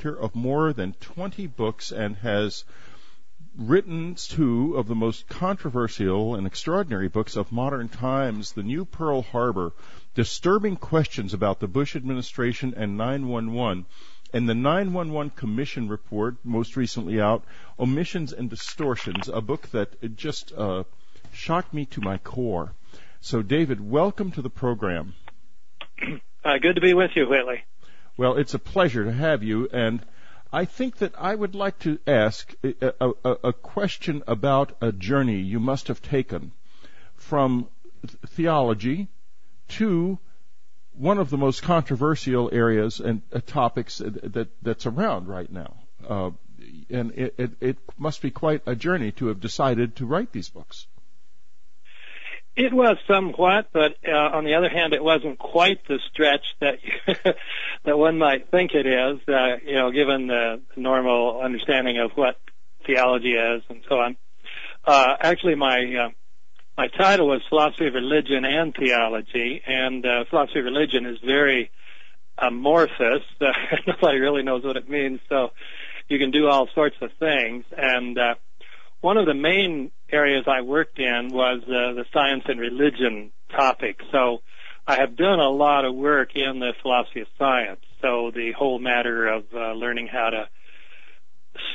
editor of more than 20 books and has written two of the most controversial and extraordinary books of modern times, The New Pearl Harbor, Disturbing Questions About the Bush Administration and 9/11, and the 9/11 Commission Report, most recently out, Omissions and Distortions, a book that just shocked me to my core. So, David, welcome to the program. Good to be with you, Whitley. Well, it's a pleasure to have you, and I think that I would like to ask a question about a journey you must have taken from theology to one of the most controversial areas and topics that's around right now. And it must be quite a journey to have decided to write these books. It was somewhat, but on the other hand, it wasn't quite the stretch that that one might think it is, given the normal understanding of what theology is and so on. Actually, my title was Philosophy of Religion and Theology, and philosophy of religion is very amorphous. Nobody really knows what it means, so you can do all sorts of things. And one of the main areas I worked in was the science and religion topic. So I have done a lot of work in the philosophy of science. So the whole matter of learning how to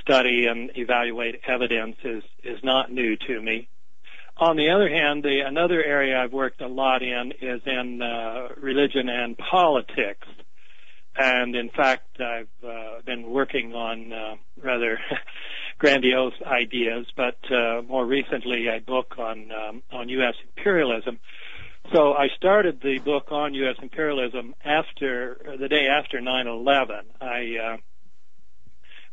study and evaluate evidence is not new to me. On the other hand, another area I've worked a lot in is in religion and politics. And in fact, I've been working on rather grandiose ideas, but more recently a book on U.S. imperialism. So I started the book on U.S. imperialism the day after 9/11. I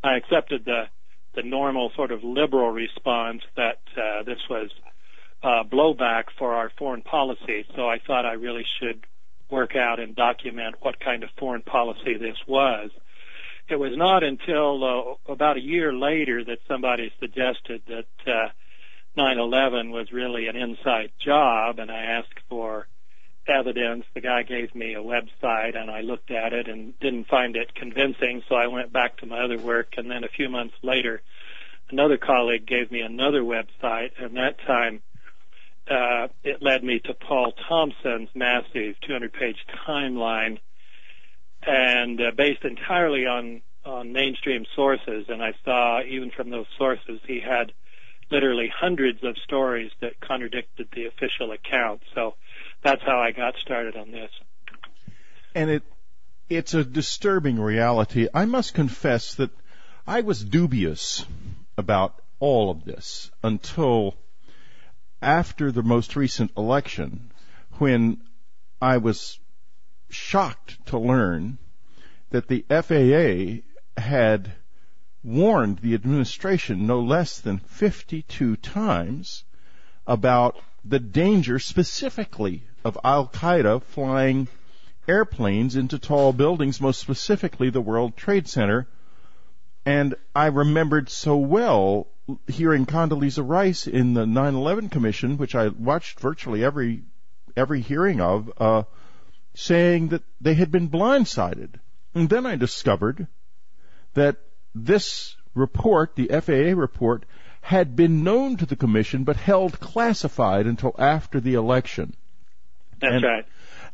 accepted the normal sort of liberal response that this was blowback for our foreign policy. So I thought I really should work out and document what kind of foreign policy this was. It was not until about a year later that somebody suggested that 9/11 was really an inside job, and I asked for evidence. The guy gave me a website, and I looked at it and didn't find it convincing, so I went back to my other work, and then a few months later, another colleague gave me another website, and that time it led me to Paul Thompson's massive 200-page timeline, and based entirely on mainstream sources. And I saw, even from those sources, he had literally hundreds of stories that contradicted the official account. So that's how I got started on this. And it's a disturbing reality. I must confess that I was dubious about all of this until after the most recent election, when I was shocked to learn that the FAA had warned the administration no less than 52 times about the danger specifically of Al-Qaeda flying airplanes into tall buildings, most specifically the World Trade Center. And I remembered so well hearing Condoleezza Rice in the 9/11 Commission, which I watched virtually every hearing of, saying that they had been blindsided. And then I discovered that this report, the FAA report, had been known to the Commission but held classified until after the election. That's right.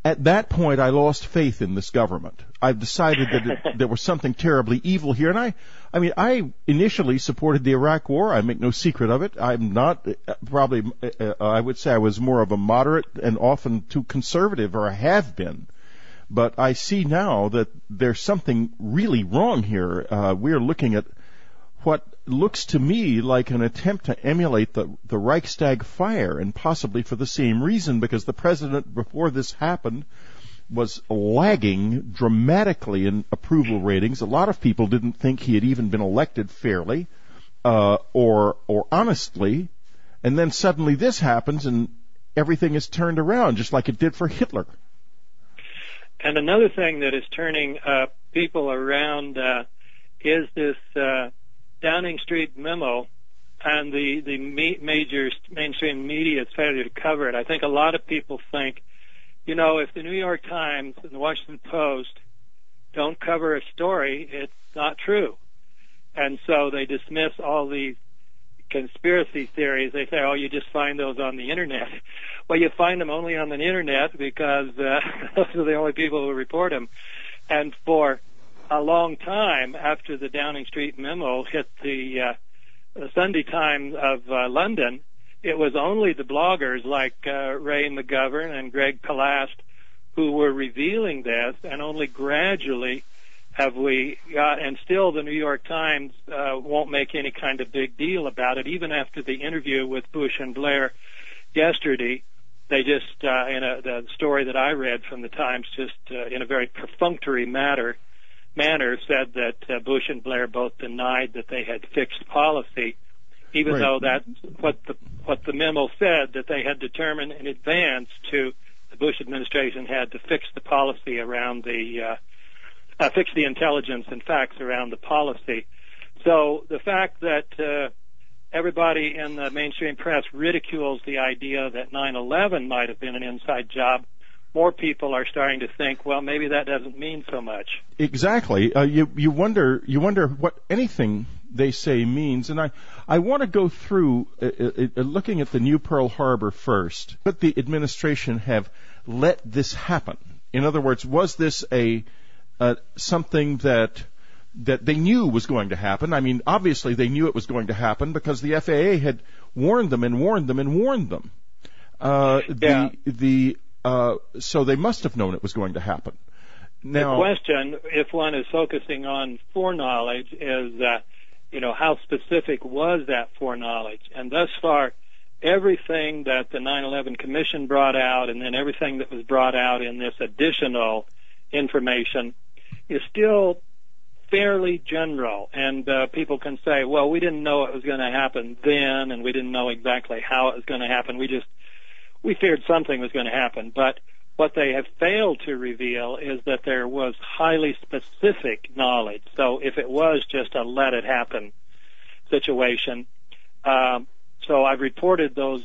At that point, I lost faith in this government. I've decided that there was something terribly evil here. And I initially supported the Iraq War. I make no secret of it. I'm not, I would say I was more of a moderate and often too conservative, or I have been. But I see now that there's something really wrong here. We're looking at what looks to me like an attempt to emulate the Reichstag fire, and possibly for the same reason, because the president, before this happened, was lagging dramatically in approval ratings. A lot of people didn't think he had even been elected fairly or honestly, and then suddenly this happens and everything is turned around, just like it did for Hitler. And another thing that is turning people around is this Downing Street memo and the major mainstream media's failure to cover it. I think a lot of people think, if the New York Times and the Washington Post don't cover a story, it's not true. And so they dismiss all these conspiracy theories. They say, oh, you just find those on the Internet. Well, you find them only on the Internet because those are the only people who report them. And for a long time after the Downing Street memo hit the Sunday Times of London, it was only the bloggers like Ray McGovern and Greg Palast who were revealing this, and only gradually have we got, and still the New York Times won't make any kind of big deal about it. Even after the interview with Bush and Blair yesterday, they just, the story that I read from the Times, just in a very perfunctory manner said that Bush and Blair both denied that they had fixed policy, even though that's what the memo said, that they had determined in advance the Bush administration had to fix the policy around fix the intelligence and facts around the policy. So the fact that everybody in the mainstream press ridicules the idea that 9/11 might have been an inside job, more people are starting to think, well, maybe that doesn't mean so much. Exactly. You wonder what anything they say means, and I want to go through looking at the new Pearl Harbor first. Could the administration have let this happen? In other words, was this something that they knew was going to happen? I mean, obviously they knew it was going to happen because the FAA had warned them and warned them and warned them. So they must have known it was going to happen. Now, the question, if one is focusing on foreknowledge, is how specific was that foreknowledge? And thus far, everything that the 9/11 Commission brought out, and then everything that was brought out in this additional information, is still fairly general. And people can say, well, we didn't know it was going to happen then, and we didn't know exactly how it was going to happen. We feared something was going to happen. But what they have failed to reveal is that there was highly specific knowledge. So if it was just a let it happen situation, so I've reported those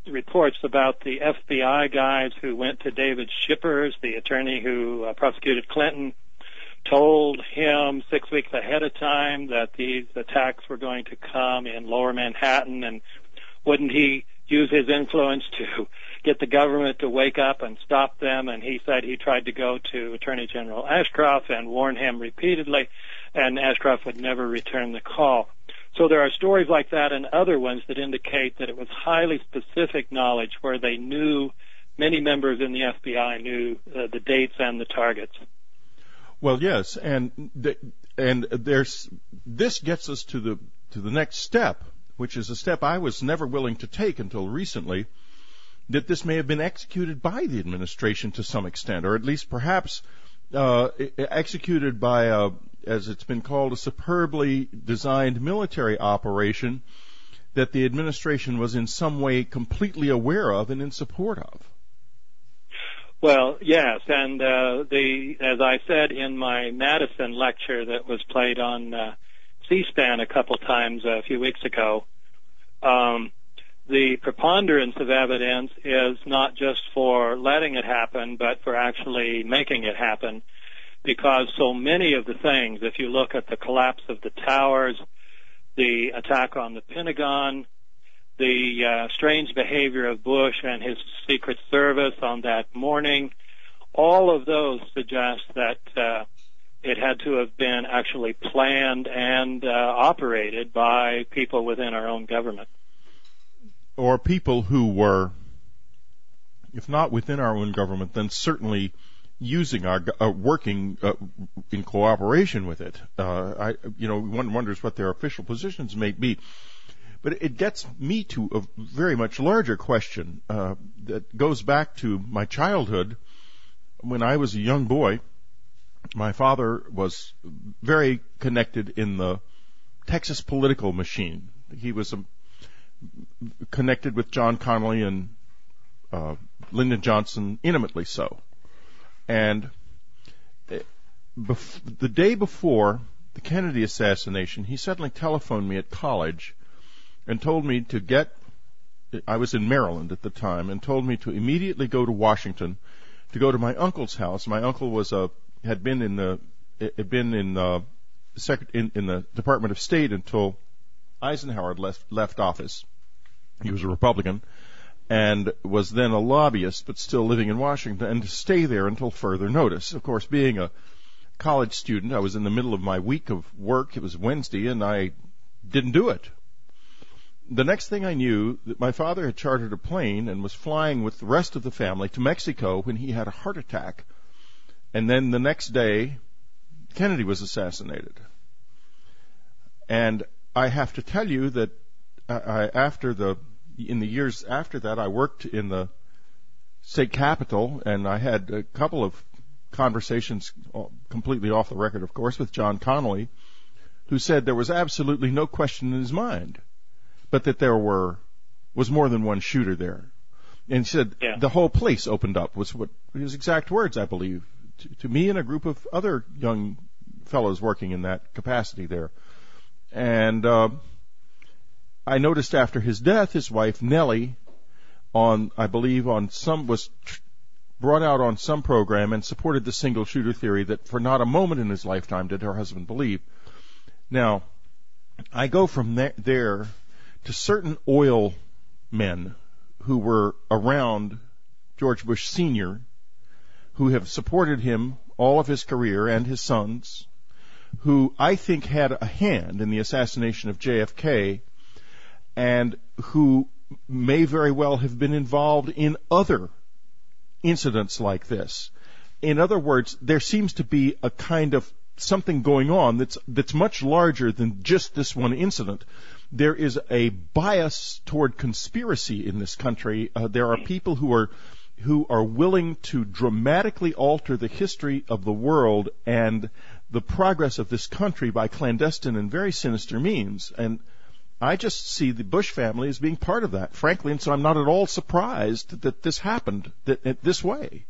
reports about the FBI guys who went to David Shippers, the attorney who prosecuted Clinton, told him 6 weeks ahead of time that these attacks were going to come in Lower Manhattan, and wouldn't he use his influence to get the government to wake up and stop them? And he said he tried to go to Attorney General Ashcroft and warn him repeatedly, and Ashcroft would never return the call. So there are stories like that and other ones that indicate that it was highly specific knowledge where they knew, many members in the FBI knew the dates and the targets. Well, yes, and this gets us to the next step, which is a step I was never willing to take until recently, that this may have been executed by the administration to some extent, or at least perhaps executed by as it's been called, a superbly designed military operation that the administration was in some way completely aware of and in support of. Well, yes, and as I said in my Madison lecture that was played on C-SPAN a couple times a few weeks ago, the preponderance of evidence is not just for letting it happen, but for actually making it happen, because so many of the things, if you look at the collapse of the towers, the attack on the Pentagon, the strange behavior of Bush and his Secret Service on that morning, all of those suggest that it had to have been actually planned and operated by people within our own government. Or people who were, if not within our own government, then certainly using our working in cooperation with it. One wonders what their official positions may be. But it gets me to a very much larger question that goes back to my childhood. When I was a young boy, my father was very connected in the Texas political machine. He was connected with John Connally and Lyndon Johnson, intimately so. And the day before the Kennedy assassination, he suddenly telephoned me at college and told me I was in Maryland at the time, and told me to immediately go to Washington to go to my uncle's house. My uncle was had been in the Department of State until Eisenhower had left office. He was a Republican and was then a lobbyist, but still living in Washington, and to stay there until further notice. Of course, being a college student, I was in the middle of my week of work. It was Wednesday, and I didn't do it. The next thing I knew, that my father had chartered a plane and was flying with the rest of the family to Mexico when he had a heart attack. And then the next day, Kennedy was assassinated. And I have to tell you that in the years after that, I worked in the state capitol, and I had a couple of conversations, completely off the record, of course, with John Connolly, who said there was absolutely no question in his mind, but that there was more than one shooter there. And he said the whole place opened up, was what his exact words, I believe, to me and a group of other young fellows working in that capacity there. And I noticed after his death, his wife Nellie, was brought out on some program and supported the single shooter theory that for not a moment in his lifetime did her husband believe. Now, I go from there to certain oil men who were around George Bush Sr., who have supported him all of his career, and his sons, who I think had a hand in the assassination of JFK, and who may very well have been involved in other incidents like this. In other words, there seems to be a kind of something going on that's much larger than just this one incident. There is a bias toward conspiracy in this country. There are people who are willing to dramatically alter the history of the world and the progress of this country by clandestine and very sinister means. And I just see the Bush family as being part of that, frankly, and so I'm not at all surprised that this happened this way.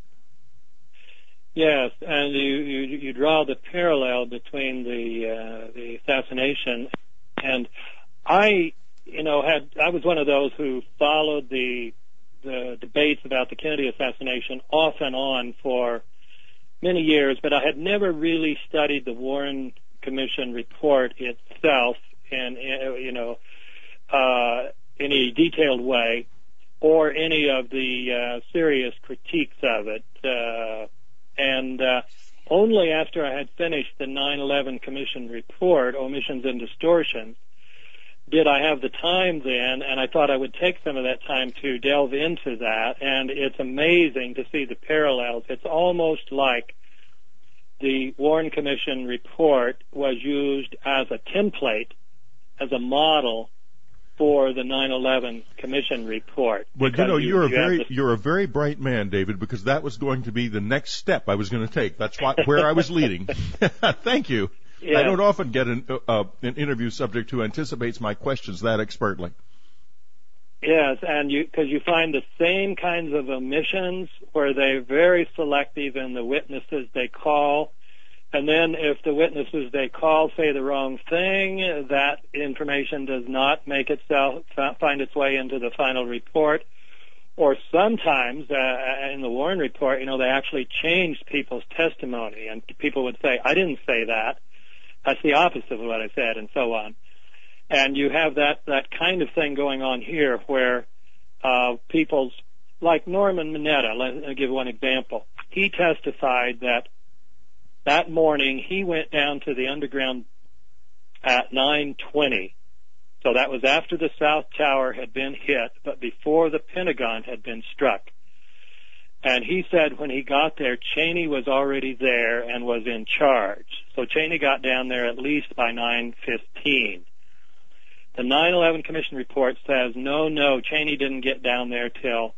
Yes, and you draw the parallel between the assassination, and I was one of those who followed the debates about the Kennedy assassination off and on for many years, but I had never really studied the Warren Commission report itself in any detailed way, or any of the serious critiques of it. And only after I had finished the 9/11 Commission report, Omissions and Distortions, did I have the time then, and I thought I would take some of that time to delve into that, and it's amazing to see the parallels. It's almost like the Warren Commission report was used as a template, as a model for the 9/11 Commission report. Well, you're a very bright man, David, because that was going to be the next step I was going to take. That's where I was leading. Thank you. Yeah. I don't often get an interview subject who anticipates my questions that expertly. Yes, and because you find the same kinds of omissions where they're very selective in the witnesses they call. And then if the witnesses they call say the wrong thing, that information does not make itself find its way into the final report. Or sometimes in the Warren report, they actually changed people's testimony, and people would say, "I didn't say that. That's the opposite of what I said," and so on. And you have that kind of thing going on here, where people's, like Norman Mineta. Let me give one example. He testified that morning he went down to the underground at 9:20. So that was after the South Tower had been hit, but before the Pentagon had been struck. And he said when he got there, Cheney was already there and was in charge. So Cheney got down there at least by 9:15. The 9/11 Commission report says, no, Cheney didn't get down there till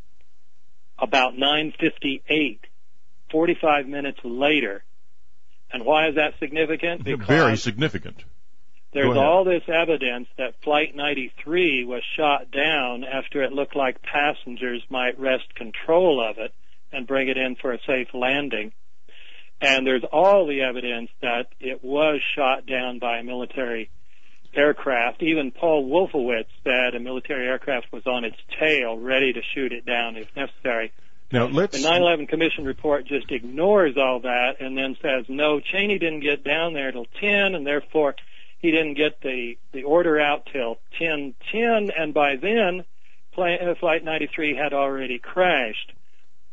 about 9:58, 45 minutes later. And why is that significant? Because very significant. There's all this evidence that Flight 93 was shot down after it looked like passengers might wrest control of it and bring it in for a safe landing. And there's all the evidence that it was shot down by a military aircraft. Even Paul Wolfowitz said a military aircraft was on its tail, ready to shoot it down if necessary. Now, the 9/11 Commission report just ignores all that and then says, no, Cheney didn't get down there till 10, and therefore he didn't get the order out till 10:10, and by then Flight 93 had already crashed.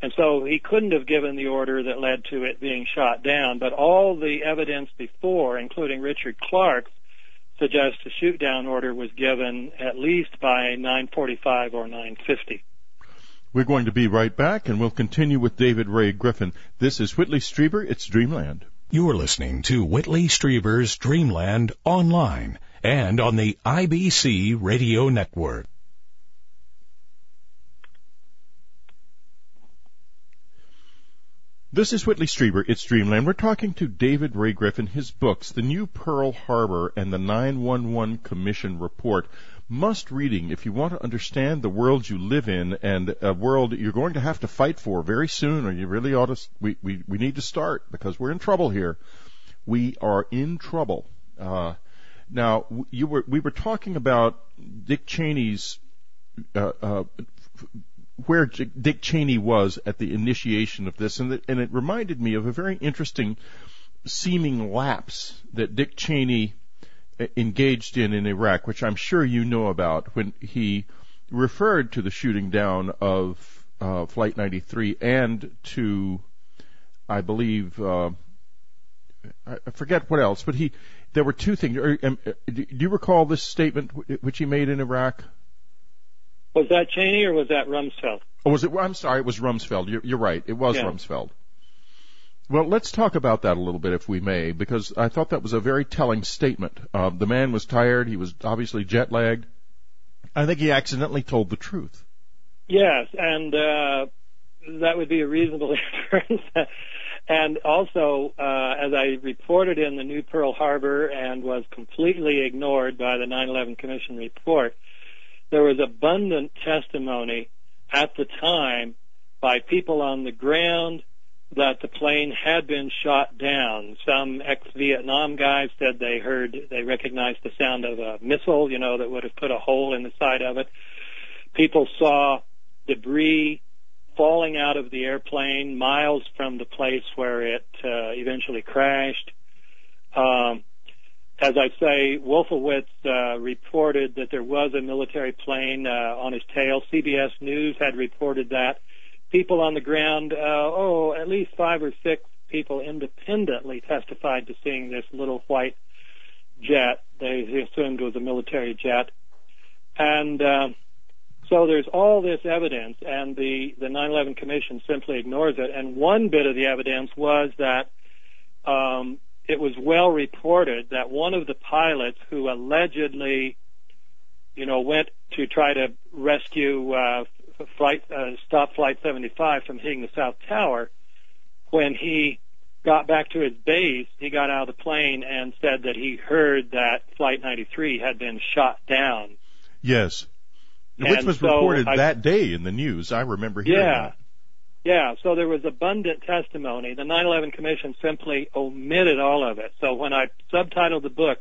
And so he couldn't have given the order that led to it being shot down. But all the evidence before, including Richard Clark's, suggests a shoot-down order was given at least by 9:45 or 9:50. We're going to be right back, and we'll continue with David Ray Griffin. This is Whitley Strieber. It's Dreamland. You're listening to Whitley Strieber's Dreamland online and on the IBC Radio Network. This is Whitley Strieber. It's Dreamland. We're talking to David Ray Griffin. His books, The New Pearl Harbor and the 9/11 Commission Report, must reading if you want to understand the world you live in and a world you're going to have to fight for very soon, or you really ought to. We need to start because we're in trouble here. We are in trouble. Now, we were talking about Dick Cheney's where Dick Cheney was at the initiation of this, and it reminded me of a very interesting seeming lapse that Dick Cheney engaged in Iraq, which I'm sure you know about, when he referred to the shooting down of Flight 93 and to, I believe, I forget what else, but there were two things. Do you recall this statement which he made in Iraq? Was that Cheney or was that Rumsfeld? Oh, was it? I'm sorry, it was Rumsfeld. You're right. It was Rumsfeld. Well, let's talk about that a little bit, if we may, because I thought that was a very telling statement. The man was tired. He was obviously jet-lagged. I think he accidentally told the truth. Yes, and that would be a reasonable inference. And also, as I reported in the New Pearl Harbor and was completely ignored by the 9/11 Commission report, there was abundant testimony at the time by people on the ground that the plane had been shot down. Some ex-Vietnam guys said they recognized the sound of a missile, that would have put a hole in the side of it. People saw debris falling out of the airplane miles from the place where it eventually crashed. As I say, Wolfowitz reported that there was a military plane on his tail. CBS News had reported that. People on the ground, at least 5 or 6 people independently testified to seeing this little white jet. They assumed it was a military jet. And so there's all this evidence, and the 9/11 Commission simply ignores it. And one bit of the evidence was that it was well reported that one of the pilots who allegedly, went to try to rescue stop Flight 75 from hitting the South Tower, when he got back to his base, he got out of the plane and said that he heard that Flight 93 had been shot down. Yes, which was reported that day in the news. I remember hearing that. Yeah, so there was abundant testimony. The 9/11 Commission simply omitted all of it. So when I subtitled the book,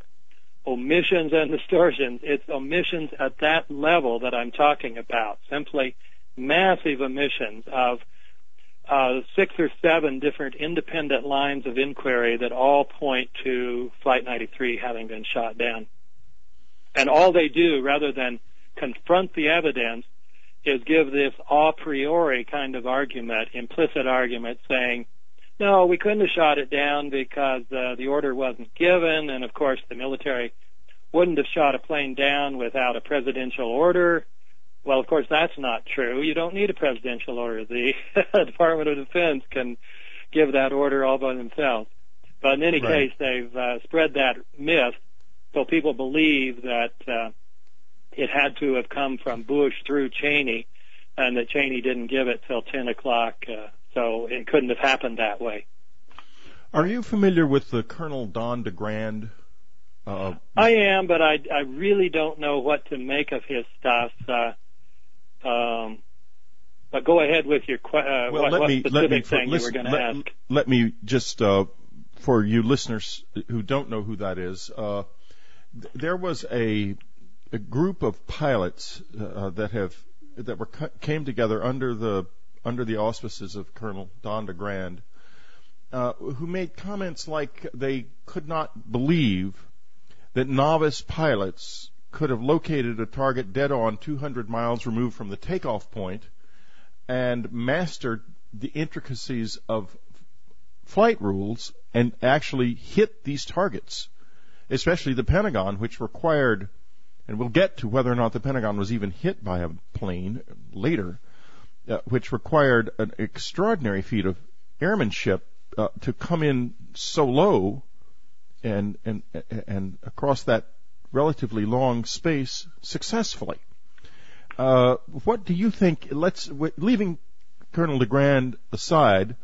Omissions and Distortions, it's omissions at that level that I'm talking about, simply massive omissions of 6 or 7 different independent lines of inquiry that all point to Flight 93 having been shot down. And all they do, rather than confront the evidence, is give this a priori kind of argument, implicit argument, saying, no, we couldn't have shot it down because the order wasn't given, and of course the military wouldn't have shot a plane down without a presidential order. Well, of course that's not true. You don't need a presidential order. The Department of Defense can give that order all by themselves. But in any case, they've spread that myth so people believe that it had to have come from Bush through Cheney, and that Cheney didn't give it till 10 o'clock, so it couldn't have happened that way. Are you familiar with the Colonel Don DeGrand? I am, but I really don't know what to make of his stuff. But go ahead with your specific thing you were going to ask. Let me just, for you listeners who don't know who that is, there was a group of pilots that came together under the under the auspices of Colonel Don DeGrand, who made comments like they could not believe that novice pilots could have located a target dead on 200 miles removed from the takeoff point and mastered the intricacies of flight rules and actually hit these targets, especially the Pentagon, which required, and we'll get to whether or not the Pentagon was even hit by a plane later, which required an extraordinary feat of airmanship to come in so low and across that relatively long space successfully. What do you think? Leaving Colonel DeGrand aside,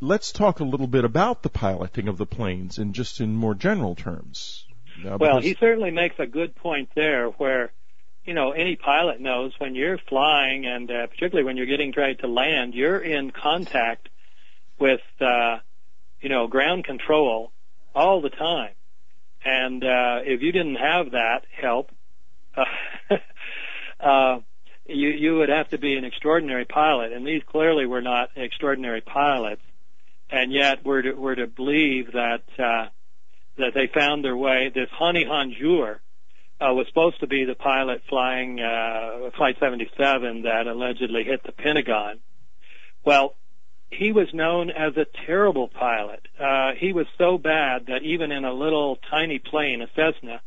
let's talk a little bit about the piloting of the planes in more general terms. Well, he certainly makes a good point there where, any pilot knows when you're flying and particularly when you're getting ready to land, you're in contact with, ground control all the time. And if you didn't have that help, you would have to be an extraordinary pilot. And these clearly were not extraordinary pilots. And yet we're to believe that they found their way. This Hani Hanjour was supposed to be the pilot flying Flight 77 that allegedly hit the Pentagon. Well, he was known as a terrible pilot. He was so bad that even in a little tiny plane, a Cessna,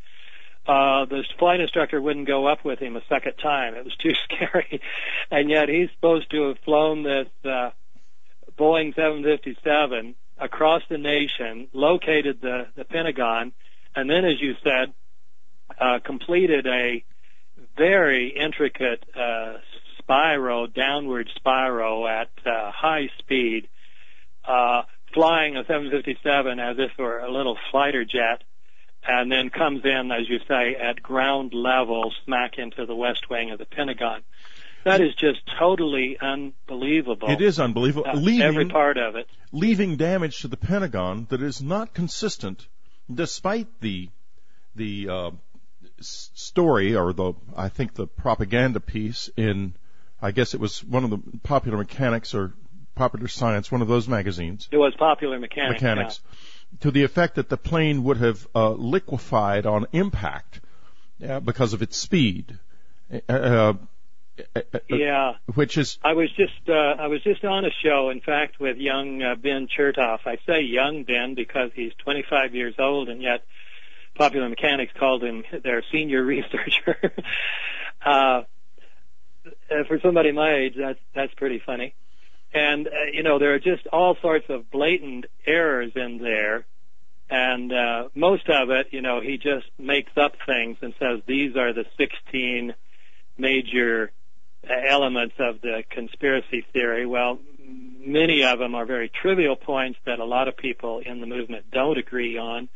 the flight instructor wouldn't go up with him a second time. It was too scary. And yet he's supposed to have flown this Boeing 757 across the nation, located the Pentagon, and then, as you said, completed a very intricate downward spiral at high speed, flying a 757 as if it were a little fighter jet, and then comes in, as you say, at ground level, smack into the west wing of the Pentagon. That is just totally unbelievable. It is unbelievable. Every part of it. Leaving damage to the Pentagon that is not consistent, despite the story, or the propaganda piece in, I guess it was one of the Popular Mechanics or Popular Science, one of those magazines. It was Popular Mechanics. Yeah. To the effect that the plane would have liquefied on impact because of its speed. Yeah, which is. I was just on a show, in fact, with young Ben Chertoff. I say young Ben because he's 25 years old, and yet Popular Mechanics called him their senior researcher. For somebody my age, that's pretty funny. And there are just all sorts of blatant errors in there, and most of it, he just makes up things and says these are the 16 major elements of the conspiracy theory. Well, many of them are very trivial points that a lot of people in the movement don't agree on.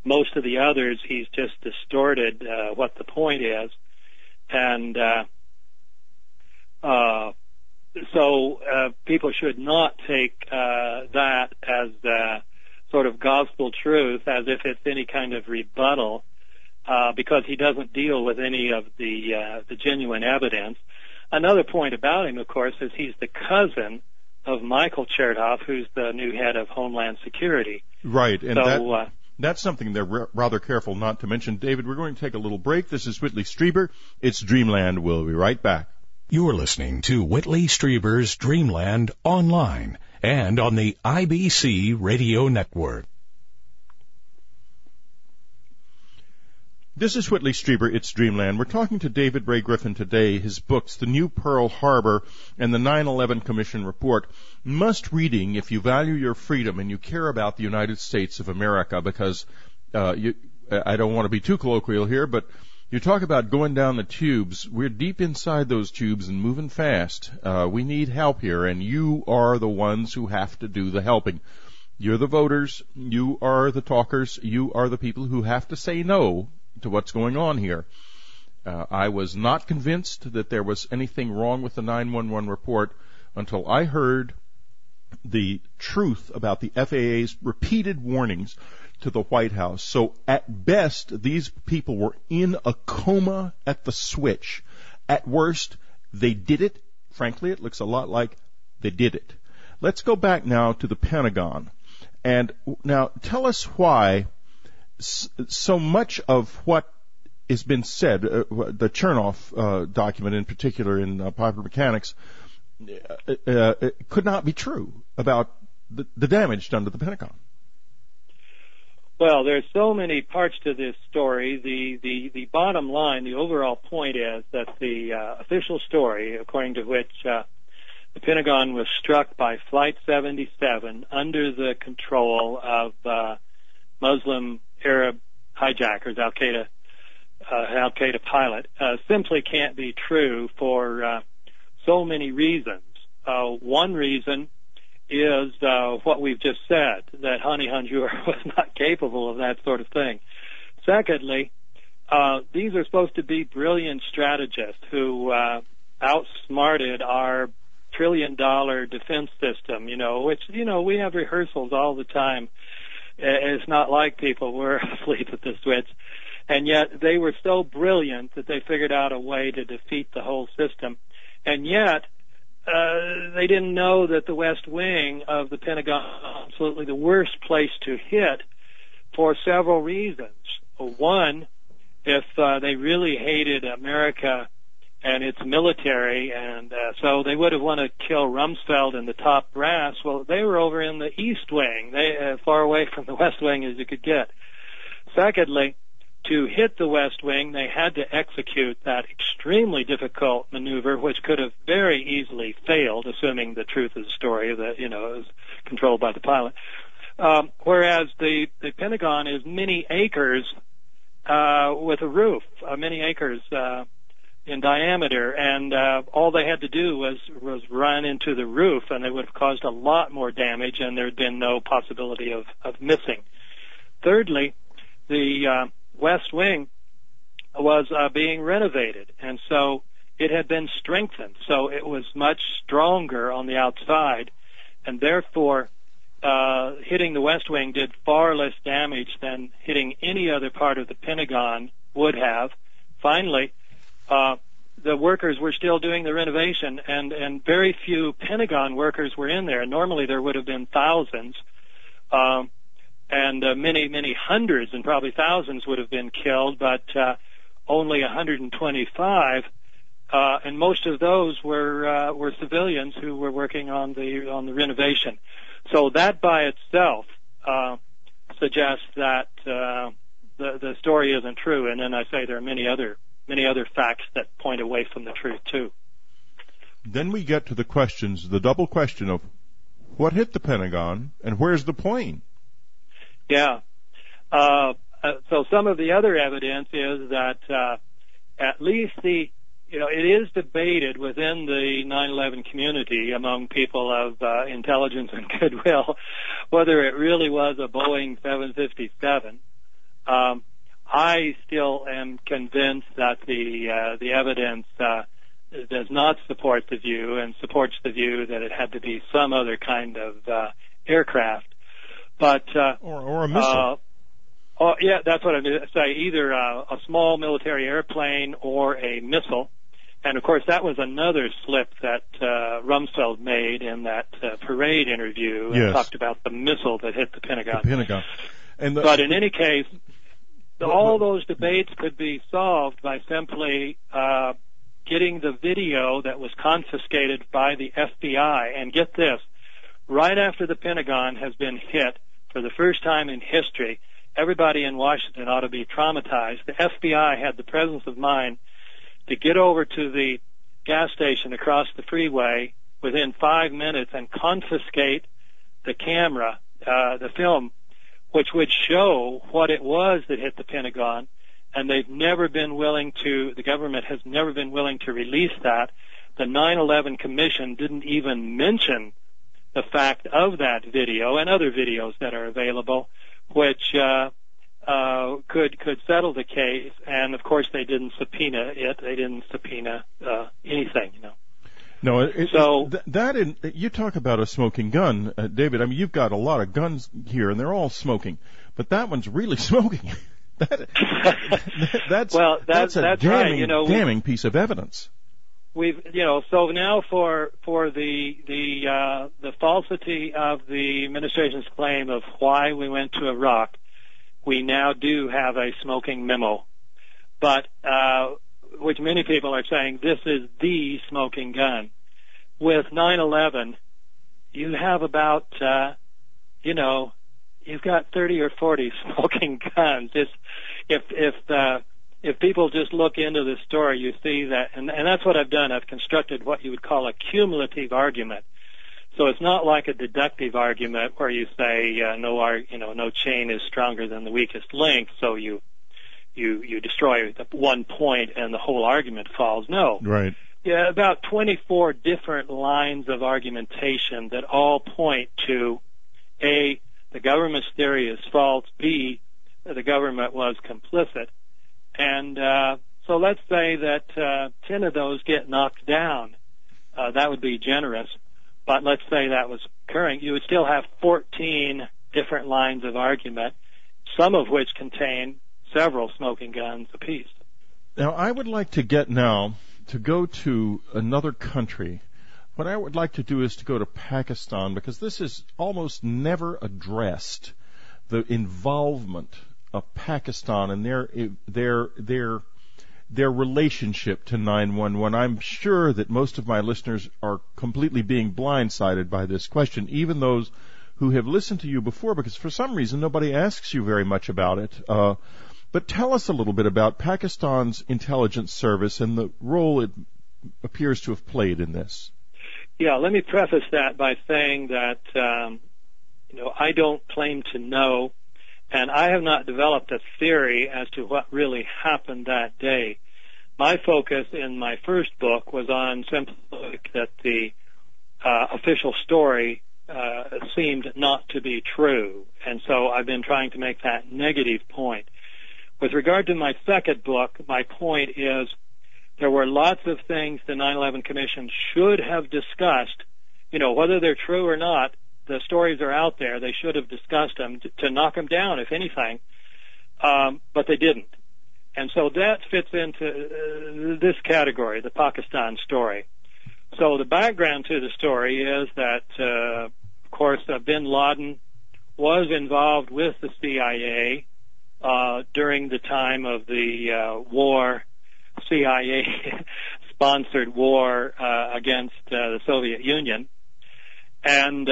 Most of the others, he's just distorted what the point is. And so people should not take that as sort of gospel truth, as if it's any kind of rebuttal, because he doesn't deal with any of the genuine evidence. Another point about him, of course, is he's the cousin of Michael Chertoff, who's the new head of Homeland Security. Right, and that's something they're rather careful not to mention. David, we're going to take a little break. This is Whitley Strieber. It's Dreamland. We'll be right back. You're listening to Whitley Strieber's Dreamland online and on the IBC Radio Network. This is Whitley Strieber, It's Dreamland. We're talking to David Ray Griffin today. His books, The New Pearl Harbor and the 9/11 Commission Report, must reading if you value your freedom and you care about the United States of America, because I don't want to be too colloquial here, but you talk about going down the tubes. We're deep inside those tubes and moving fast. We need help here, and you are the ones who have to do the helping. You're the voters. You are the talkers. You are the people who have to say no to what's going on here. I was not convinced that there was anything wrong with the 911 report until I heard the truth about the FAA's repeated warnings to the White House. So at best, these people were in a coma at the switch. At worst, they did it frankly, it looks a lot like they did it. Let's go back now to the Pentagon. And now tell us why so much of what has been said, the Chernoff document in particular in Popular Mechanics, could not be true about the damage done to the Pentagon. Well, there's so many parts to this story. The bottom line, the overall point is that the official story, according to which the Pentagon was struck by Flight 77 under the control of Muslim Arab hijackers, Al-Qaeda pilot, simply can't be true for so many reasons. One reason is what we've just said, that Hani Hanjour was not capable of that sort of thing. Secondly, these are supposed to be brilliant strategists who outsmarted our trillion-dollar defense system, which, we have rehearsals all the time. It's not like people were asleep at the switch. And yet they were so brilliant that they figured out a way to defeat the whole system. And yet they didn't know that the West Wing of the Pentagon was absolutely the worst place to hit for several reasons. One, if they really hated America and its military, and so they would have wanted to kill Rumsfeld and the top brass. Well, they were over in the East Wing, far away from the West Wing as you could get. Secondly, to hit the West Wing, they had to execute that extremely difficult maneuver, which could have very easily failed, assuming the truth of the story that, it was controlled by the pilot. Whereas the Pentagon is many acres with a roof, many acres in diameter, and all they had to do was run into the roof, and they would have caused a lot more damage, and there had been no possibility of missing. Thirdly, the West Wing was being renovated, and so it had been strengthened, so it was much stronger on the outside, and therefore hitting the West Wing did far less damage than hitting any other part of the Pentagon would have. Finally, the workers were still doing the renovation, and very few Pentagon workers were in there. Normally there would have been thousands, and many hundreds and probably thousands would have been killed, but only 125, and most of those were civilians who were working on the renovation. So that by itself suggests that the story isn't true. And then I say there are many other facts that point away from the truth too. Then we get to the double question of what hit the Pentagon and where's the plane? Yeah. So some of the other evidence is that at least it is debated within the 9/11 community among people of intelligence and goodwill whether it really was a Boeing 757. I still am convinced that the evidence does not support the view and supports the view that it had to be some other kind of aircraft. But or a missile. Yeah, that's what I mean. Say either a small military airplane or a missile. And of course, that was another slip that Rumsfeld made in that parade interview. Yes. And talked about the missile that hit the Pentagon. The Pentagon. But in any case, all those debates could be solved by simply getting the video that was confiscated by the FBI. And get this, right after the Pentagon has been hit for the first time in history, everybody in Washington ought to be traumatized. The FBI had the presence of mind to get over to the gas station across the freeway within 5 minutes and confiscate the camera, the film, which would show what it was that hit the Pentagon, and the government has never been willing to release that. The 9/11 Commission didn't even mention the fact of that video and other videos that are available, which could settle the case, and of course they didn't subpoena it. They didn't subpoena anything, No, you talk about a smoking gun, David. I mean, you've got a lot of guns here, and they're all smoking, but that one's really smoking. That's a damning piece of evidence. so now for the falsity of the administration's claim of why we went to Iraq, we now do have a smoking memo, but which many people are saying this is the smoking gun. With 9/11, you have about you've got 30 or 40 smoking guns. If people just look into this story, you see that, and that's what I've done. I've constructed what you would call a cumulative argument. So it's not like a deductive argument where you say no chain is stronger than the weakest link, so you destroy the one point and the whole argument falls. No. Right. Yeah, about 24 different lines of argumentation that all point to A, the government's theory is false, B, the government was complicit. And so let's say that 10 of those get knocked down. That would be generous. But let's say that was occurring. You would still have 14 different lines of argument, some of which contain several smoking guns apiece. Now, I would like to go to another country. What I would like to do is to go to Pakistan, because this is almost never addressed, the involvement of Pakistan and their relationship to 9/11. I'm sure that most of my listeners are completely being blindsided by this question, even those who have listened to you before, because for some reason nobody asks you very much about it. But tell us a little bit about Pakistan's intelligence service and the role it appears to have played in this. Yeah, let me preface that by saying that I don't claim to know, and I have not developed a theory as to what really happened that day. My focus in my first book was on simply that the official story seemed not to be true, and so I've been trying to make that negative point. With regard to my second book, my point is there were lots of things the 9/11 Commission should have discussed. Whether they're true or not, the stories are out there. They should have discussed them to knock them down, if anything, but they didn't. And so that fits into this category, the Pakistan story. So the background to the story is that, of course, bin Laden was involved with the CIA during the time of the war, CIA-sponsored war against the Soviet Union. And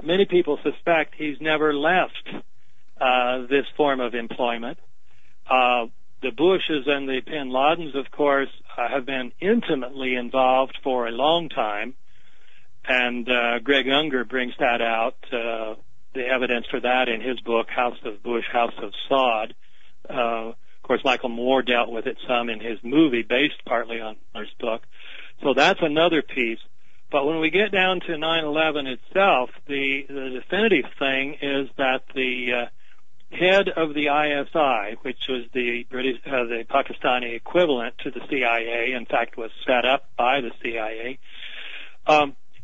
many people suspect he's never left this form of employment. The Bushes and the bin Ladens, of course, have been intimately involved for a long time, and Greg Unger brings that out, the evidence for that in his book, House of Bush, House of Sod. Of course, Michael Moore dealt with it some in his movie, based partly on his book. So that's another piece. But when we get down to 9/11 itself, the definitive thing is that the head of the ISI, which was the Pakistani equivalent to the CIA, in fact was set up by the CIA,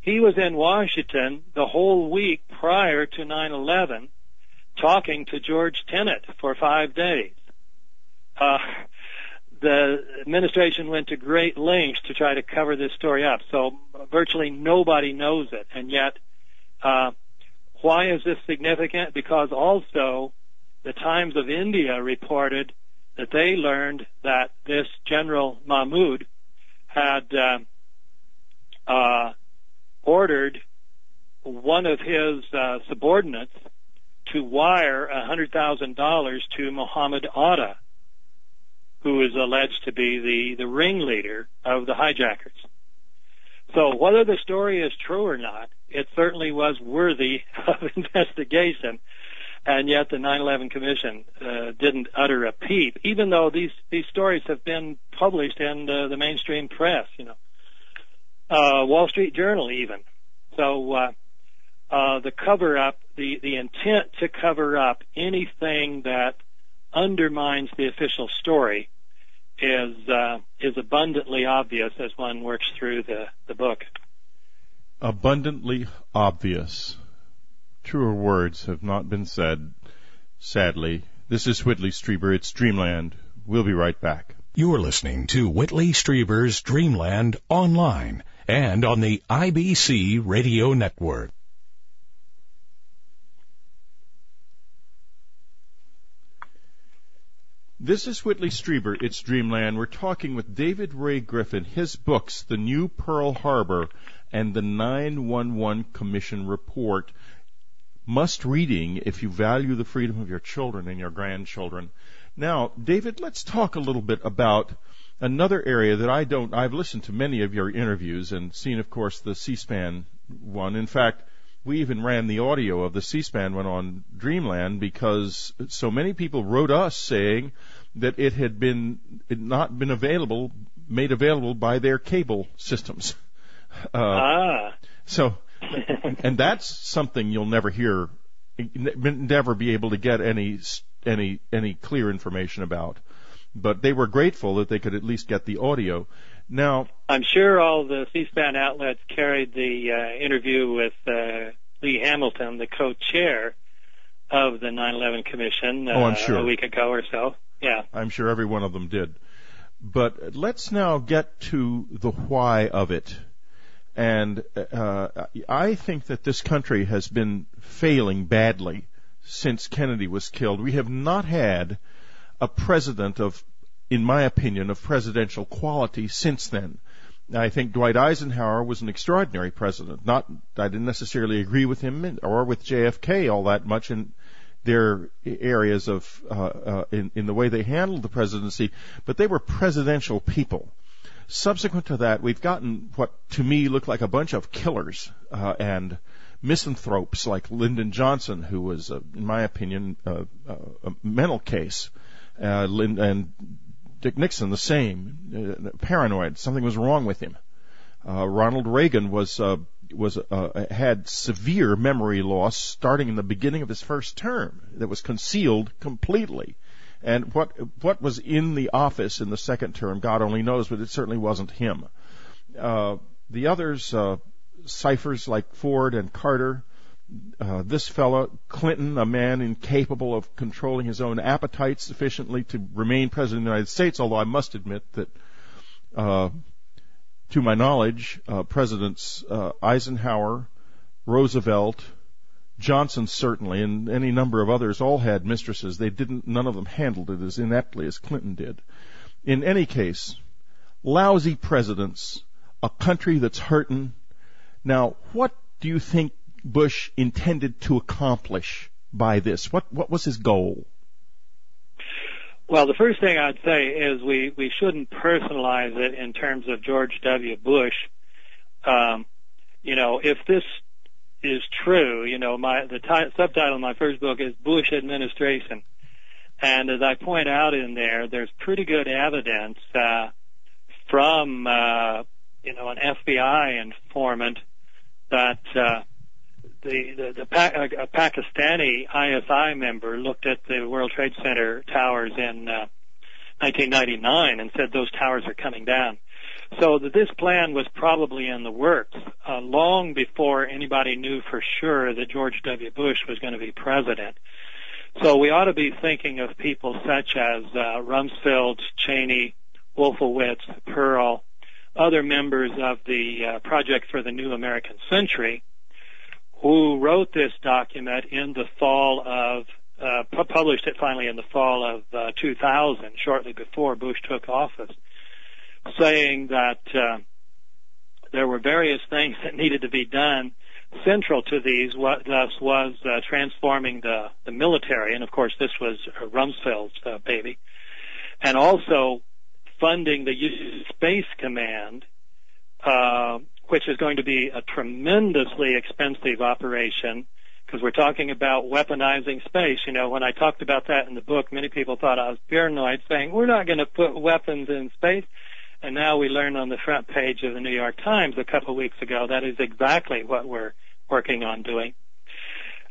he was in Washington the whole week prior to 9/11 talking to George Tenet for 5 days. The administration went to great lengths to try to cover this story up, so virtually nobody knows it. And yet, why is this significant? Because also the Times of India reported that they learned that this General Mahmood had ordered one of his subordinates to wire $100,000 to Muhammad Atta, who is alleged to be the ringleader of the hijackers. So whether the story is true or not, it certainly was worthy of investigation, and yet the 9/11 Commission didn't utter a peep, even though these stories have been published in the mainstream press, Wall Street Journal even. So the cover-up, the intent to cover up anything that undermines the official story is abundantly obvious as one works through the book. Abundantly obvious. Truer words have not been said, sadly. This is Whitley Strieber. It's Dreamland. We'll be right back. You're listening to Whitley Strieber's Dreamland online and on the IBC Radio Network. This is Whitley Strieber, It's Dreamland. We're talking with David Ray Griffin, his books, The New Pearl Harbor and the 9/11 Commission Report. Must reading if you value the freedom of your children and your grandchildren. Now, David, let's talk a little bit about another area that I've listened to many of your interviews and seen, of course, the C-SPAN one. In fact, we even ran the audio of the C-SPAN one on Dreamland because so many people wrote us saying that it had not been made available by their cable systems. So, and that's something you'll never hear, never be able to get any clear information about. But they were grateful that they could at least get the audio. Now, I'm sure all the C-SPAN outlets carried the interview with Lee Hamilton, the co-chair of the 9/11 Commission, I'm sure. a week ago or so. Yeah, I'm sure every one of them did. But let's now get to the why of it. And I think that this country has been failing badly since Kennedy was killed. We have not had a president in my opinion, of presidential quality since then. I think Dwight Eisenhower was an extraordinary president. I didn't necessarily agree with him or with JFK all that much in their areas of in the way they handled the presidency, but they were presidential people. Subsequent to that, we've gotten what to me looked like a bunch of killers and misanthropes like Lyndon Johnson, who was, in my opinion, a mental case, and Dick Nixon the same, paranoid. Something was wrong with him. Ronald Reagan had severe memory loss starting in the beginning of his first term that was concealed completely. And what was in the office in the second term, God only knows, but it certainly wasn't him. The others, ciphers like Ford and Carter, this fellow, Clinton, a man incapable of controlling his own appetite sufficiently to remain president of the United States, although I must admit that, to my knowledge, Presidents Eisenhower, Roosevelt, Johnson certainly, and any number of others all had mistresses. None of them handled it as ineptly as Clinton did. In any case, lousy presidents, a country that's hurting. Now, what do you think Bush intended to accomplish by this? What was his goal? Well, the first thing I'd say is we shouldn't personalize it in terms of George W. Bush. If this is true, the subtitle of my first book is Bush Administration. And as I point out in there's pretty good evidence from, an FBI informant that a Pakistani ISI member looked at the World Trade Center towers in 1999 and said those towers are coming down. So this plan was probably in the works long before anybody knew for sure that George W. Bush was going to be president. So we ought to be thinking of people such as Rumsfeld, Cheney, Wolfowitz, Pearl, other members of the Project for the New American Century, who wrote this document in the fall of, published it finally in the fall of 2000, shortly before Bush took office, saying that there were various things that needed to be done. Central to these thus was transforming the military, and of course this was Rumsfeld's baby, and also funding the U.S. Space Command, which is going to be a tremendously expensive operation, because we're talking about weaponizing space. When I talked about that in the book, many people thought I was paranoid, saying, we're not going to put weapons in space. And now we learned on the front page of the New York Times a couple of weeks ago that is exactly what we're working on doing.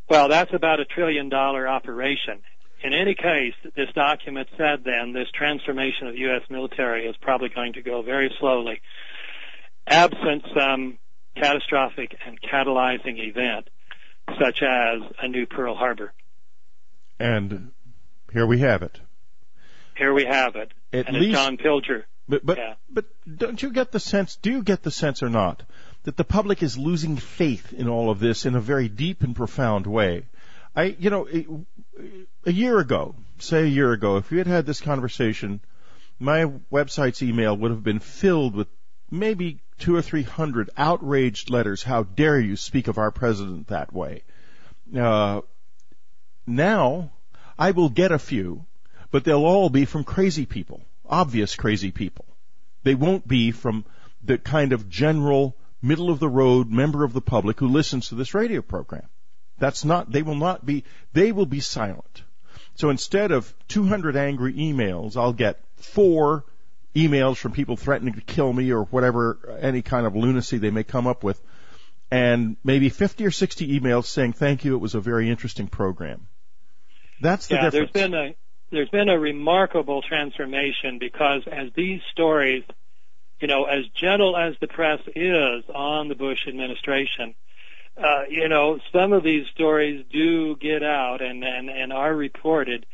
Well, that's about $1 trillion operation. In any case, this document said then this transformation of the U.S. military is probably going to go very slowly, absent some catastrophic and catalyzing event, such as a new Pearl Harbor. And here we have it. here we have it. At and least, it's John Pilger. But don't you get the sense, do you get the sense or not, that the public is losing faith in all of this in a very deep and profound way? A year ago, if we had had this conversation, my website's email would have been filled with maybe 200 or 300 outraged letters. How dare you speak of our president that way? Now, I will get a few, but they'll all be from crazy people, obvious crazy people. They won't be from the kind of general, middle-of-the-road member of the public who listens to this radio program. They will be silent. So instead of 200 angry emails, I'll get 4 emails from people threatening to kill me or whatever, any kind of lunacy they may come up with, and maybe 50 or 60 emails saying, thank you, it was a very interesting program. That's the difference. There's been a remarkable transformation, because as these stories, as gentle as the press is on the Bush administration, some of these stories do get out and are reported.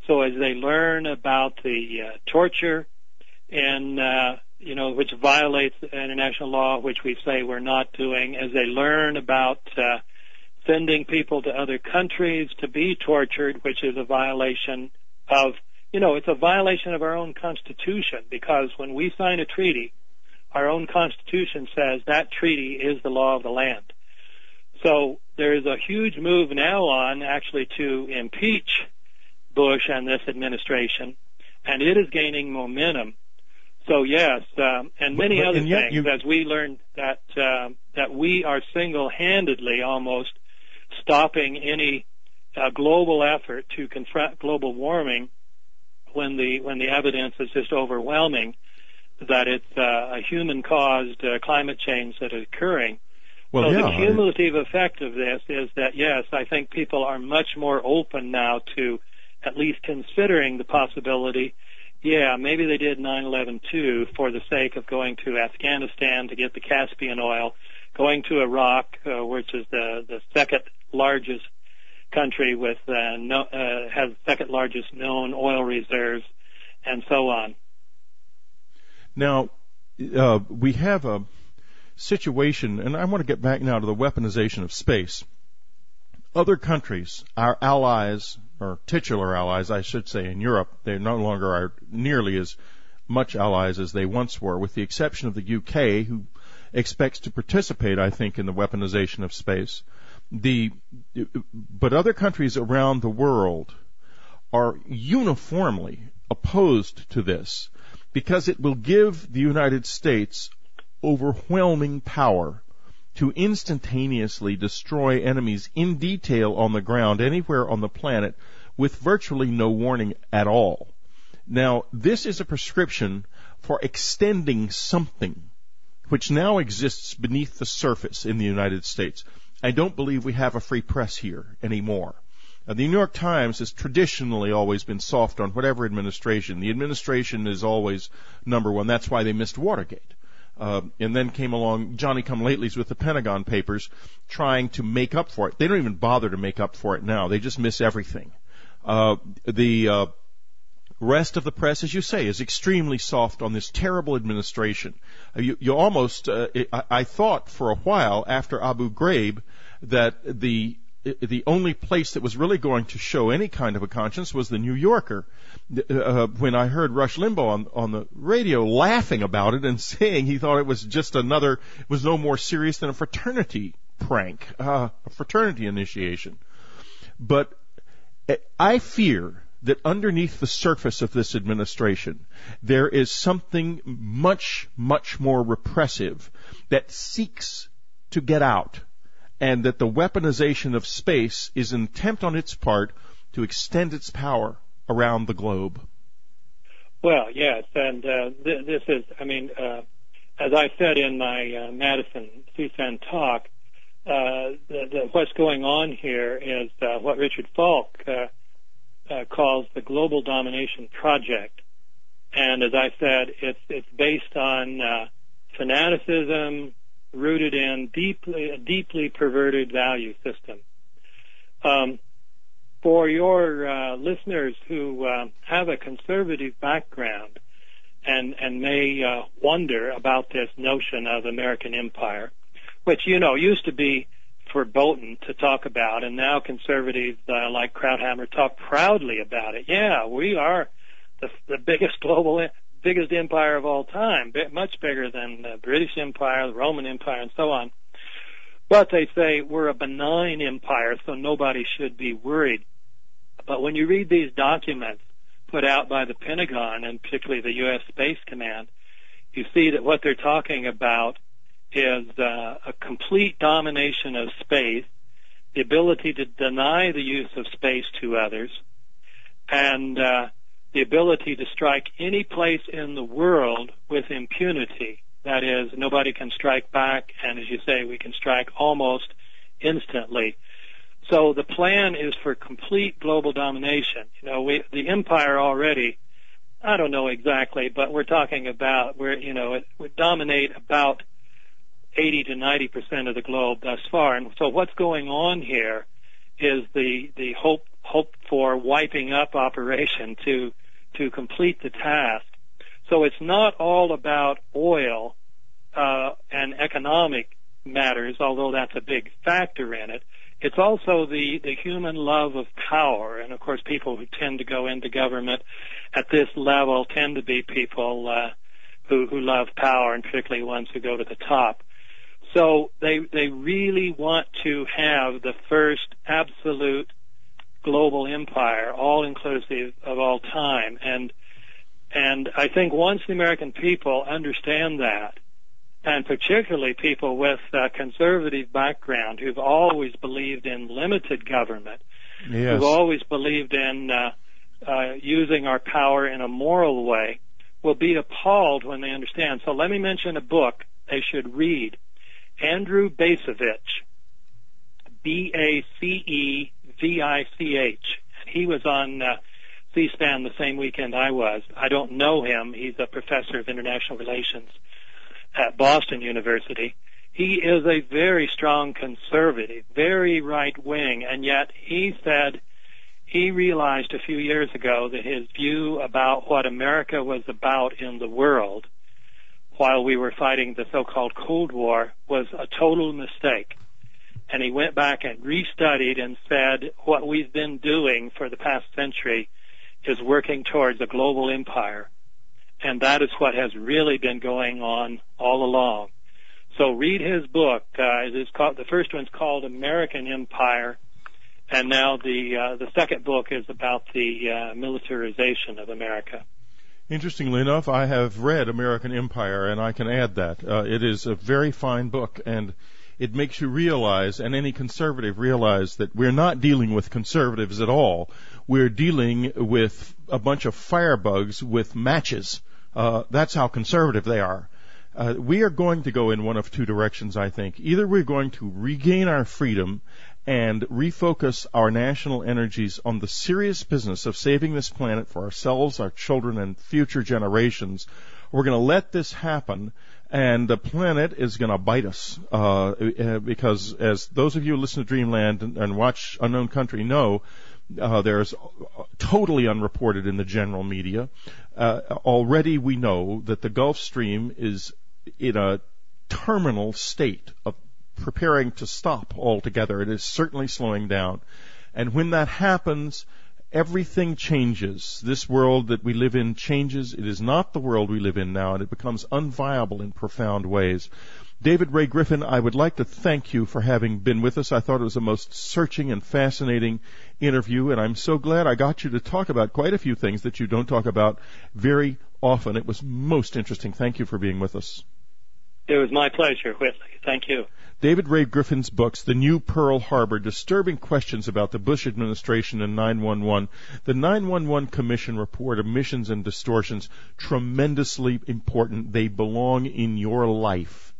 So as they learn about the torture and, which violates international law, which we say we're not doing, as they learn about sending people to other countries to be tortured, which is a violation of, it's a violation of our own Constitution, because when we sign a treaty, our own Constitution says that treaty is the law of the land. So there is a huge move now on actually to impeach Bush and this administration, and it is gaining momentum. So yes, and many other things, as we learned that we are single-handedly almost stopping any global effort to confront global warming, when the evidence is just overwhelming that it's a human-caused climate change that is occurring. So the cumulative effect of this is that, yes, I think people are much more open now to at least considering the possibility, maybe they did 9/11 too for the sake of going to Afghanistan to get the Caspian oil, going to Iraq, which is the second largest country with has second largest known oil reserves, and so on. Now, we have a situation, and I want to get back now to the weaponization of space. Other countries, our allies, or titular allies, I should say, in Europe, they no longer are nearly as much allies as they once were, with the exception of the UK, who expects to participate, I think, in the weaponization of space. But other countries around the world are uniformly opposed to this, because it will give the United States overwhelming power to instantaneously destroy enemies in detail on the ground anywhere on the planet with virtually no warning at all. Now, this is a prescription for extending something which now exists beneath the surface in the United States. I don't believe we have a free press here anymore. The New York Times has traditionally always been soft on whatever administration. The administration is always number one. That's why they missed Watergate. And then came along Johnny-come-latelys with the Pentagon Papers trying to make up for it. They don't even bother to make up for it now. They just miss everything. The rest of the press, as you say, is extremely soft on this terrible administration. You almost, I thought for a while after Abu Ghraib that the only place that was really going to show any kind of a conscience was the New Yorker. When I heard Rush Limbaugh on the radio laughing about it and saying he thought it was just was no more serious than a fraternity prank, a fraternity initiation. But I fear that underneath the surface of this administration, there is something much, much more repressive that seeks to get out, and that the weaponization of space is an attempt on its part to extend its power around the globe. Well, yes, and this is, as I said in my Madison CSUN talk, what's going on here is what Richard Falk calls the global domination project. And as I said, it's based on fanaticism, rooted in a deeply perverted value system. for your listeners who have a conservative background and may wonder about this notion of American empire, which, used to be verboten to talk about, and now conservatives like Krauthammer talk proudly about it. Yeah, we are the biggest empire of all time, much bigger than the British Empire, the Roman Empire, and so on. But they say we're a benign empire, so nobody should be worried. But when you read these documents put out by the Pentagon, and particularly the U.S. Space Command, you see that what they're talking about is a complete domination of space, the ability to deny the use of space to others, and the ability to strike any place in the world with impunity. That is, nobody can strike back, and as you say, we can strike almost instantly. So the plan is for complete global domination. The empire already, I don't know exactly, but we're talking about it would dominate about 80 to 90% of the globe thus far. And so what's going on here is the hope for wiping up operation to complete the task. So it's not all about oil and economic matters, although that's a big factor in it. It's also the human love of power. And, of course, people who tend to go into government at this level tend to be people who love power, and particularly ones who go to the top. So they really want to have the first absolute global empire, all-inclusive of all time. And I think once the American people understand that, and particularly people with a conservative background who've always believed in limited government, yes, who've always believed in using our power in a moral way, will be appalled when they understand. So let me mention a book they should read. Andrew Bacevich, Bacevich. He was on C-SPAN the same weekend I was. I don't know him. He's a professor of international relations at Boston University. He is a very strong conservative, very right-wing, and yet he said he realized a few years ago that his view about what America was about in the world while we were fighting the so-called Cold War was a total mistake. And he went back and restudied and said what we've been doing for the past century is working towards a global empire. And that is what has really been going on all along. So read his book. The first one's called American Empire, and now the second book is about the militarization of America. Interestingly enough, I have read American Empire, and I can add that. It is a very fine book, and it makes you realize, and any conservative realize, that we're not dealing with conservatives at all. We're dealing with a bunch of firebugs with matches. That's how conservative they are. We are going to go in one of two directions, I think. Either we're going to regain our freedom and refocus our national energies on the serious business of saving this planet for ourselves, our children, and future generations. We're going to let this happen, and the planet is going to bite us, because as those of you who listen to Dreamland and watch Unknown Country know, there's totally unreported in the general media. Already we know that the Gulf Stream is in a terminal state of preparing to stop altogether. It is certainly slowing down. And when that happens, everything changes. This world that we live in changes. It is not the world we live in now, and it becomes unviable in profound ways. David Ray Griffin, I would like to thank you for having been with us. I thought it was a most searching and fascinating interview, and I'm so glad I got you to talk about quite a few things that you don't talk about very often. It was most interesting. Thank you for being with us. It was my pleasure, Whitley. Thank you. David Ray Griffin's books, The New Pearl Harbor, Disturbing Questions About the Bush Administration and 9/11, the 9/11 Commission Report, Omissions and Distortions, tremendously important. They belong in your life.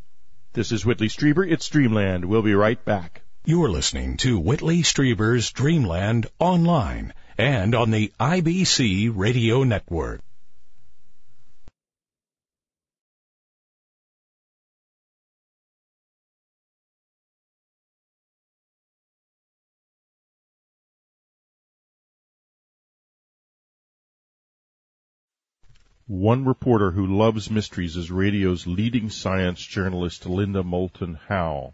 This is Whitley Strieber. It's Dreamland. We'll be right back. You're listening to Whitley Strieber's Dreamland online and on the IBC Radio Network. One reporter who loves mysteries is radio's leading science journalist, Linda Moulton Howe.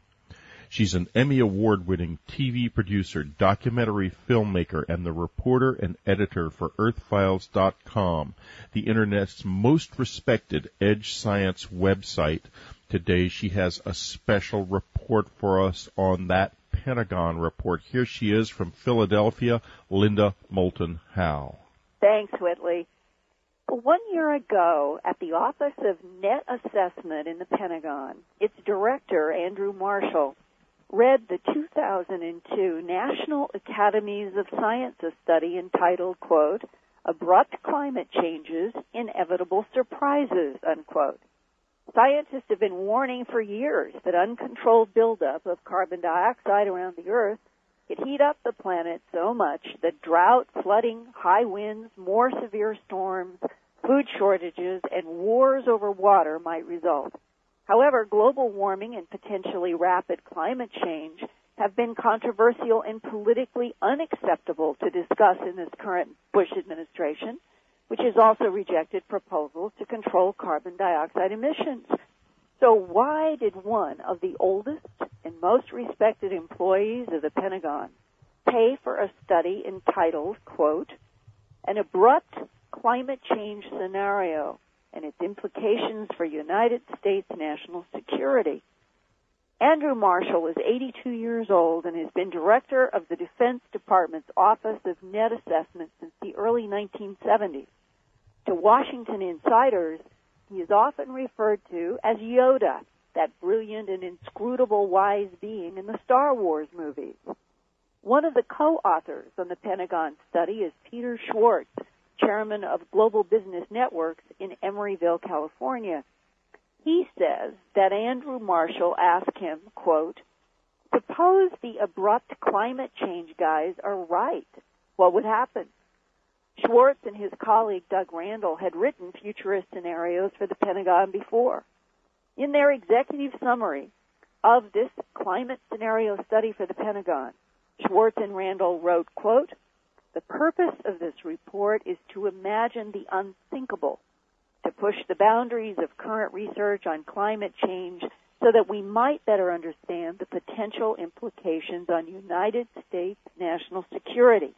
She's an Emmy Award-winning TV producer, documentary filmmaker, and the reporter and editor for EarthFiles.com, the Internet's most respected edge science website. Today she has a special report for us on that Pentagon report. Here she is from Philadelphia, Linda Moulton Howe. Thanks, Whitley. 1 year ago, at the Office of Net Assessment in the Pentagon, its director, Andrew Marshall, read the 2002 National Academies of Sciences study entitled, quote, Abrupt Climate Changes, Inevitable Surprises, unquote. Scientists have been warning for years that uncontrolled buildup of carbon dioxide around the Earth could heat up the planet so much that drought, flooding, high winds, more severe storms, food shortages, and wars over water might result. However, global warming and potentially rapid climate change have been controversial and politically unacceptable to discuss in this current Bush administration, which has also rejected proposals to control carbon dioxide emissions. So why did one of the oldest and most respected employees of the Pentagon pay for a study entitled, quote, An Abrupt Climate Change Scenario and its implications for United States national security? Andrew Marshall is 82 years old and has been director of the Defense Department's Office of Net Assessment since the early 1970s. To Washington insiders, he is often referred to as Yoda, that brilliant and inscrutable wise being in the Star Wars movies. One of the co-authors on the Pentagon study is Peter Schwartz, chairman of Global Business Networks in Emeryville, California. He says that Andrew Marshall asked him, quote, Suppose the abrupt climate change guys are right. What would happen? Schwartz and his colleague Doug Randall had written futurist scenarios for the Pentagon before. In their executive summary of this climate scenario study for the Pentagon, Schwartz and Randall wrote, quote, The purpose of this report is to imagine the unthinkable, to push the boundaries of current research on climate change so that we might better understand the potential implications on United States national security.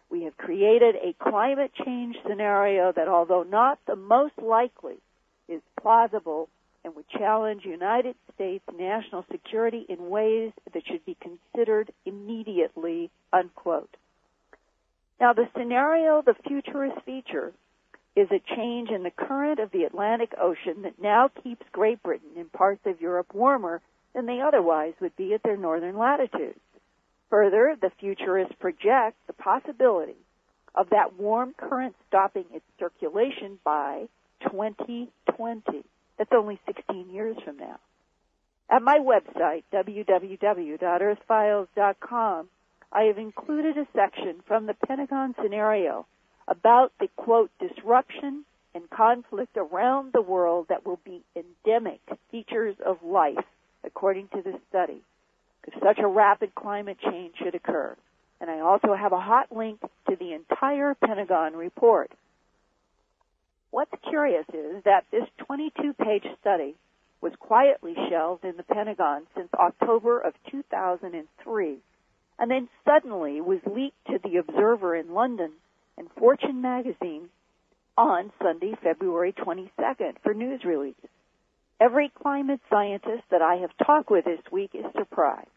We have created a climate change scenario that, although not the most likely, is plausible and would challenge United States national security in ways that should be considered immediately, unquote. Now, the scenario the futurists feature is a change in the current of the Atlantic Ocean that now keeps Great Britain and parts of Europe warmer than they otherwise would be at their northern latitudes. Further, the futurists project the possibility of that warm current stopping its circulation by 2020. That's only 16 years from now. At my website, www.earthfiles.com, I have included a section from the Pentagon scenario about the, quote, disruption and conflict around the world that will be endemic features of life, according to this study, if such a rapid climate change should occur. And I also have a hot link to the entire Pentagon report. What's curious is that this 22-page study was quietly shelved in the Pentagon since October of 2003, and then suddenly was leaked to the Observer in London and Fortune magazine on Sunday, February 22nd for news release. Every climate scientist that I have talked with this week is surprised,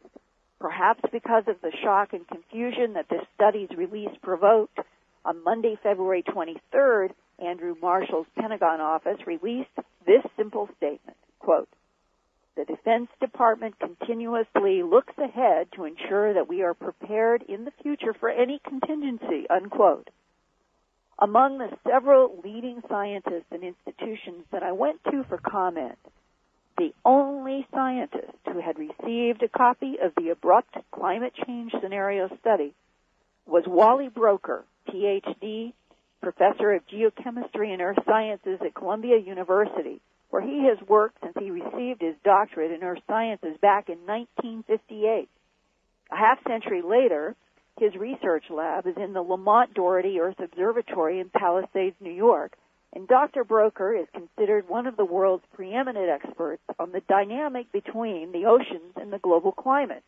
perhaps because of the shock and confusion that this study's release provoked. On Monday, February 23rd, Andrew Marshall's Pentagon office released this simple statement, quote, The Defense Department continuously looks ahead to ensure that we are prepared in the future for any contingency, unquote. Among the several leading scientists and institutions that I went to for comment, the only scientist who had received a copy of the Abrupt Climate Change Scenario Study was Wally Broecker, Ph.D., professor of geochemistry and earth sciences at Columbia University, where he has worked since he received his doctorate in earth sciences back in 1958. A half-century later, his research lab is in the Lamont Doherty Earth Observatory in Palisades, New York, And Dr. Broker is considered one of the world's preeminent experts on the dynamic between the oceans and the global climate.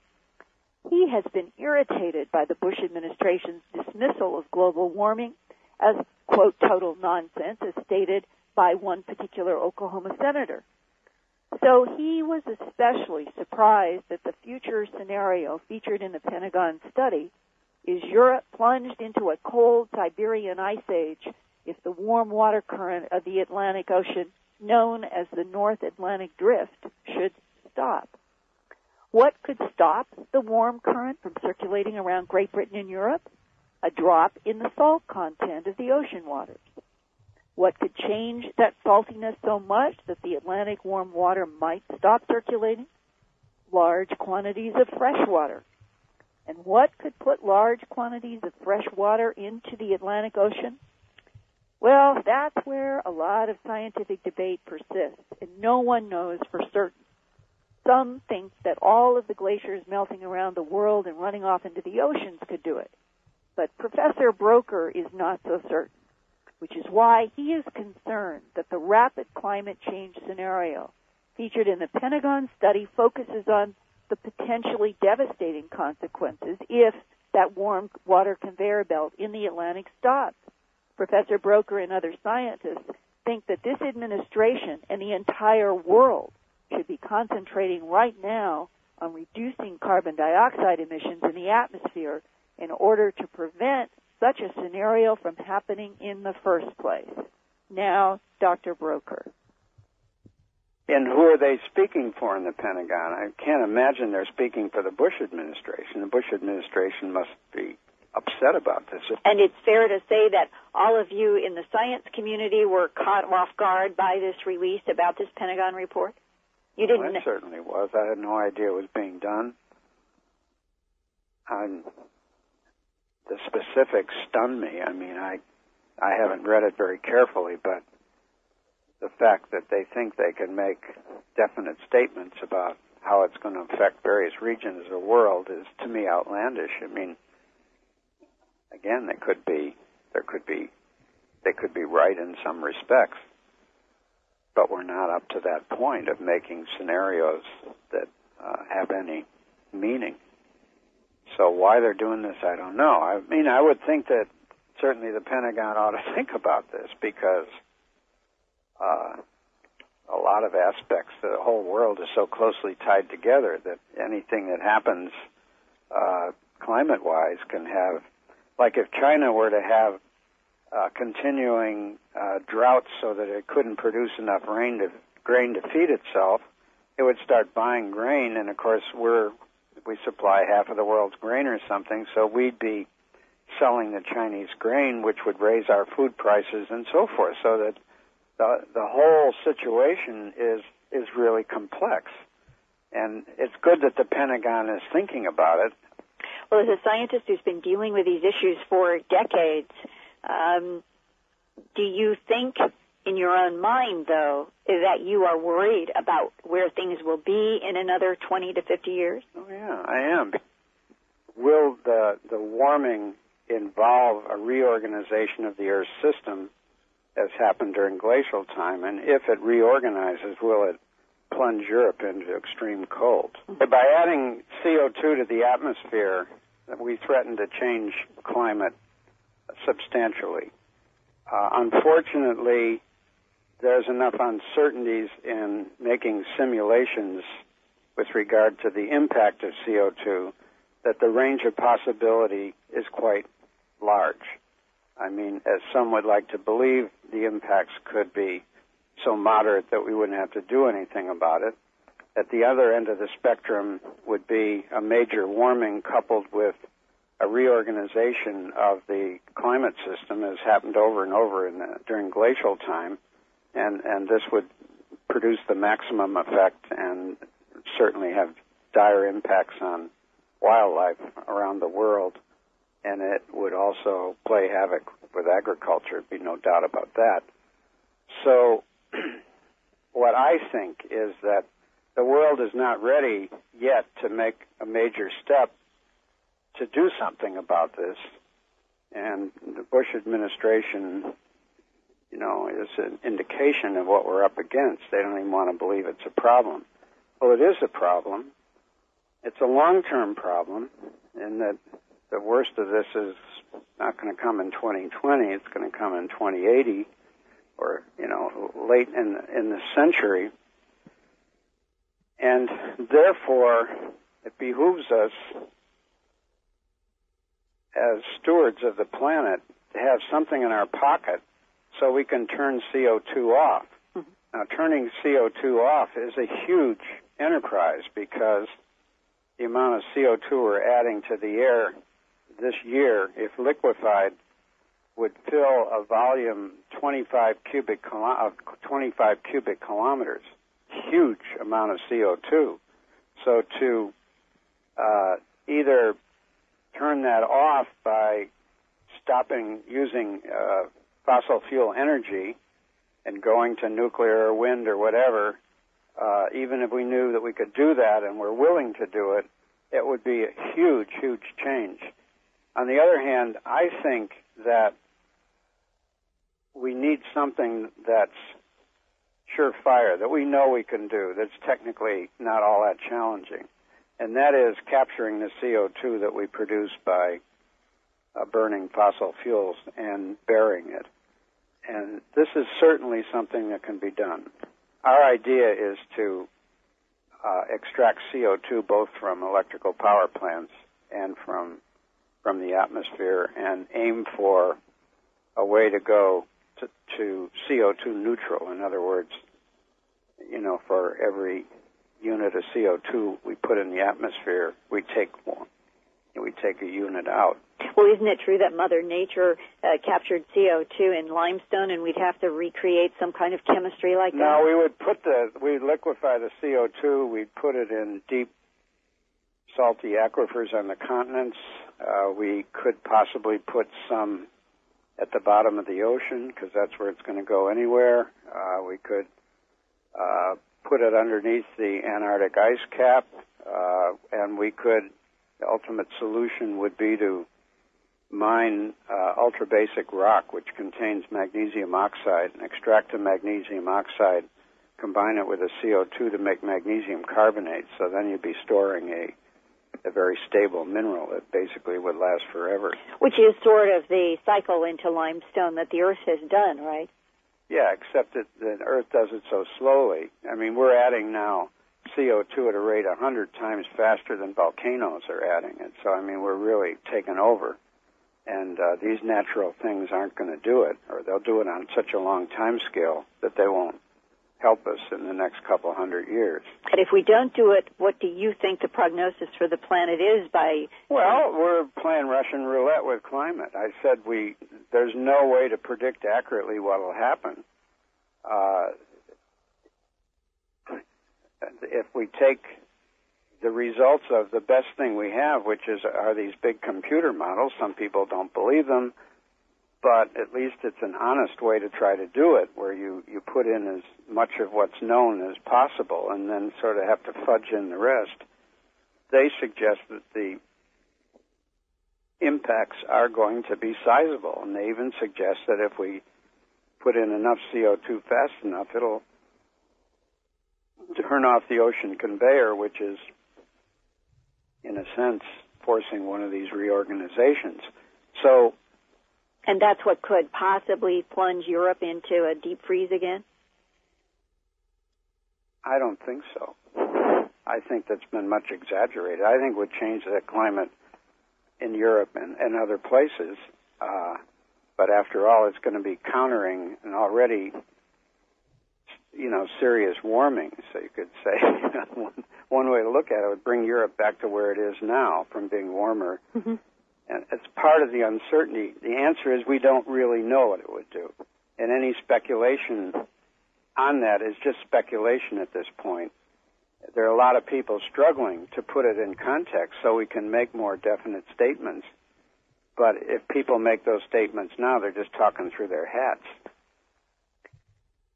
He has been irritated by the Bush administration's dismissal of global warming as, quote, total nonsense, as stated by one particular Oklahoma senator. So he was especially surprised that the future scenario featured in the Pentagon study is Europe plunged into a cold Siberian ice age if the warm water current of the Atlantic Ocean, known as the North Atlantic Drift, should stop. What could stop the warm current from circulating around Great Britain and Europe? A drop in the salt content of the ocean waters. What could change that saltiness so much that the Atlantic warm water might stop circulating? Large quantities of fresh water. And what could put large quantities of fresh water into the Atlantic Ocean? Well, that's where a lot of scientific debate persists, and no one knows for certain. Some think that all of the glaciers melting around the world and running off into the oceans could do it. But Professor Broker is not so certain, which is why he is concerned that the rapid climate change scenario featured in the Pentagon study focuses on the potentially devastating consequences if that warm water conveyor belt in the Atlantic stops. Professor Broker and other scientists think that this administration and the entire world should be concentrating right now on reducing carbon dioxide emissions in the atmosphere in order to prevent such a scenario from happening in the first place. Now, Dr. Broker. And who are they speaking for in the Pentagon? I can't imagine they're speaking for the Bush administration. The Bush administration must be upset about this. And it's fair to say that all of you in the science community were caught off guard by this release about this Pentagon report? You didn't. Well, I certainly was. I had no idea it was being done. The specifics stunned me. I mean, I haven't read it very carefully, but the fact that they think they can make definite statements about how it's going to affect various regions of the world is, to me, outlandish. I mean, again, they could be right in some respects, but we're not up to that point of making scenarios that have any meaning. So why they're doing this, I don't know. I mean, I would think that certainly the Pentagon ought to think about this because a lot of aspects, the whole world is so closely tied together that anything that happens climate-wise can have, like if China were to have continuing droughts so that it couldn't produce enough grain to feed itself, it would start buying grain, and of course we supply half of the world's grain or something, so we'd be selling the Chinese grain, which would raise our food prices and so forth, so that the whole situation is really complex. And it's good that the Pentagon is thinking about it. Well, as a scientist who's been dealing with these issues for decades, do you think in your own mind, though, that you are worried about where things will be in another 20 to 50 years? Oh, yeah, I am. Will the warming involve a reorganization of the Earth's system as happened during glacial time? And if it reorganizes, will it plunge Europe into extreme cold? Mm-hmm. By adding CO2 to the atmosphere, we threaten to change climate substantially. Unfortunately, there's enough uncertainties in making simulations with regard to the impact of CO2 that the range of possibility is quite large. I mean, as some would like to believe, the impacts could be so moderate that we wouldn't have to do anything about it. At the other end of the spectrum would be a major warming coupled with a reorganization of the climate system, as happened over and over during glacial time, and this would produce the maximum effect and certainly have dire impacts on wildlife around the world, and it would also play havoc with agriculture, be no doubt about that. So what I think is that the world is not ready yet to make a major step to do something about this, and the Bush administration is an indication of what we're up against. They don't even want to believe it's a problem. Well, it is a problem. It's a long-term problem, and that the worst of this is not going to come in 2020. It's going to come in 2080 or, late in the century. And therefore, it behooves us as stewards of the planet to have something in our pocket so we can turn CO2 off. Mm-hmm. Now, turning CO2 off is a huge enterprise because the amount of CO2 we're adding to the air this year, if liquefied, would fill a volume 25 cubic kilometers. Huge amount of CO2. So to either turn that off by stopping using fossil fuel energy and going to nuclear or wind or whatever, even if we knew that we could do that and we're willing to do it, it would be a huge, huge change. On the other hand, I think that we need something that's surefire, that we know we can do, that's technically not all that challenging, and that is capturing the CO2 that we produce by burning fossil fuels and burying it. And this is certainly something that can be done. Our idea is to extract CO2 both from electrical power plants and from the atmosphere and aim for a way to go to CO2 neutral. In other words, for every unit of CO2 we put in the atmosphere, we take a unit out. Well, isn't it true that Mother Nature captured CO2 in limestone, and we'd have to recreate some kind of chemistry like that? No, we'd liquefy the CO2. We'd put it in deep, salty aquifers on the continents. We could possibly put some at the bottom of the ocean because that's where it's going to go anywhere. We could put it underneath the Antarctic ice cap, and the ultimate solution would be to mine ultra-basic rock, which contains magnesium oxide, and extract the magnesium oxide, combine it with a CO2 to make magnesium carbonate, so then you'd be storing a very stable mineral that basically would last forever. Which is sort of the cycle into limestone that the Earth has done, right? Yeah, except that the Earth does it so slowly. I mean, we're adding now CO2 at a rate 100 times faster than volcanoes are adding it. So, I mean, we're really taking over. And these natural things aren't going to do it, or they'll do it on such a long time scale that they won't help us in the next couple hundred years. And if we don't do it, what do you think the prognosis for the planet is by... Well, we're playing Russian roulette with climate. I said there's no way to predict accurately what will happen. If we take the results of the best thing we have, which are these big computer models, some people don't believe them, but at least it's an honest way to try to do it, where you put in as much of what's known as possible and then sort of have to fudge in the rest. They suggest that the impacts are going to be sizable, and they even suggest that if we put in enough CO2 fast enough, it'll turn off the ocean conveyor, which is, in a sense, forcing one of these reorganizations. So... And that's what could possibly plunge Europe into a deep freeze again? I don't think so. I think that's been much exaggerated. I think it would change the climate in Europe and other places. But after all, it's going to be countering an already, serious warming. So you could say one way to look at it would bring Europe back to where it is now from being warmer. Mm-hmm. And it's part of the uncertainty. The answer is we don't really know what it would do. And any speculation on that is just speculation at this point. There are a lot of people struggling to put it in context so we can make more definite statements. But if people make those statements now, they're just talking through their hats.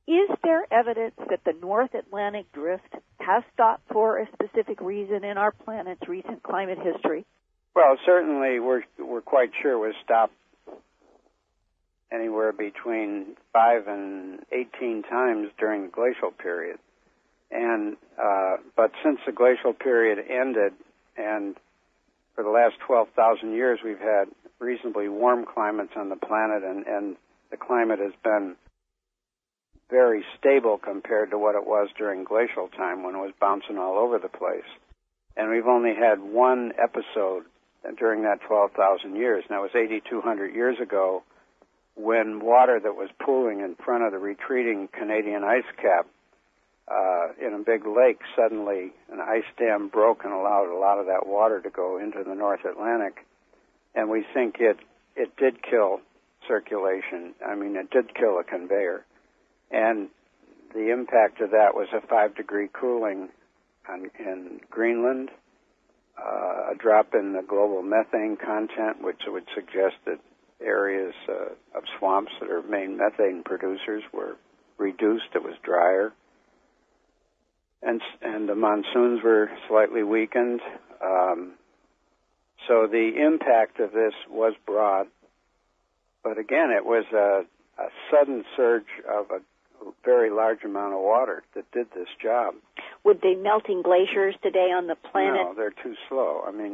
Is there evidence that the North Atlantic drift has stopped for a specific reason in our planet's recent climate history? Well, certainly we're quite sure it was stopped anywhere between 5 and 18 times during the glacial period. And but since the glacial period ended, and for the last 12,000 years, we've had reasonably warm climates on the planet, and the climate has been very stable compared to what it was during glacial time when it was bouncing all over the place. And we've only had one episode during that 12,000 years, and that was 8,200 years ago, when water that was pooling in front of the retreating Canadian ice cap in a big lake, suddenly an ice dam broke and allowed a lot of that water to go into the North Atlantic. And we think it did kill circulation. I mean, it did kill a conveyor. And the impact of that was a 5-degree cooling in Greenland, a drop in the global methane content, which would suggest that areas of swamps that are main methane producers were reduced. It was drier. And the monsoons were slightly weakened. So the impact of this was broad. But again, it was a sudden surge of a very large amount of water that did this job. Would the melting glaciers today on the planet? No, they're too slow. I mean,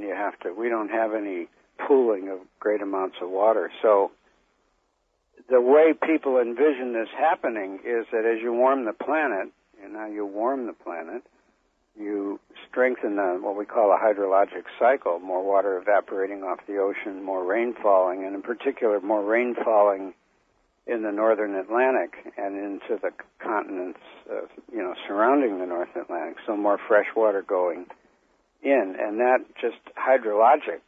we don't have any pooling of great amounts of water. So the way people envision this happening is that as you warm the planet, and now you warm the planet, you strengthen what we call a hydrologic cycle, more water evaporating off the ocean, more rain falling, and in particular more rain falling in the northern Atlantic and into the continents, surrounding the North Atlantic, so more fresh water going in. And that just hydrologic,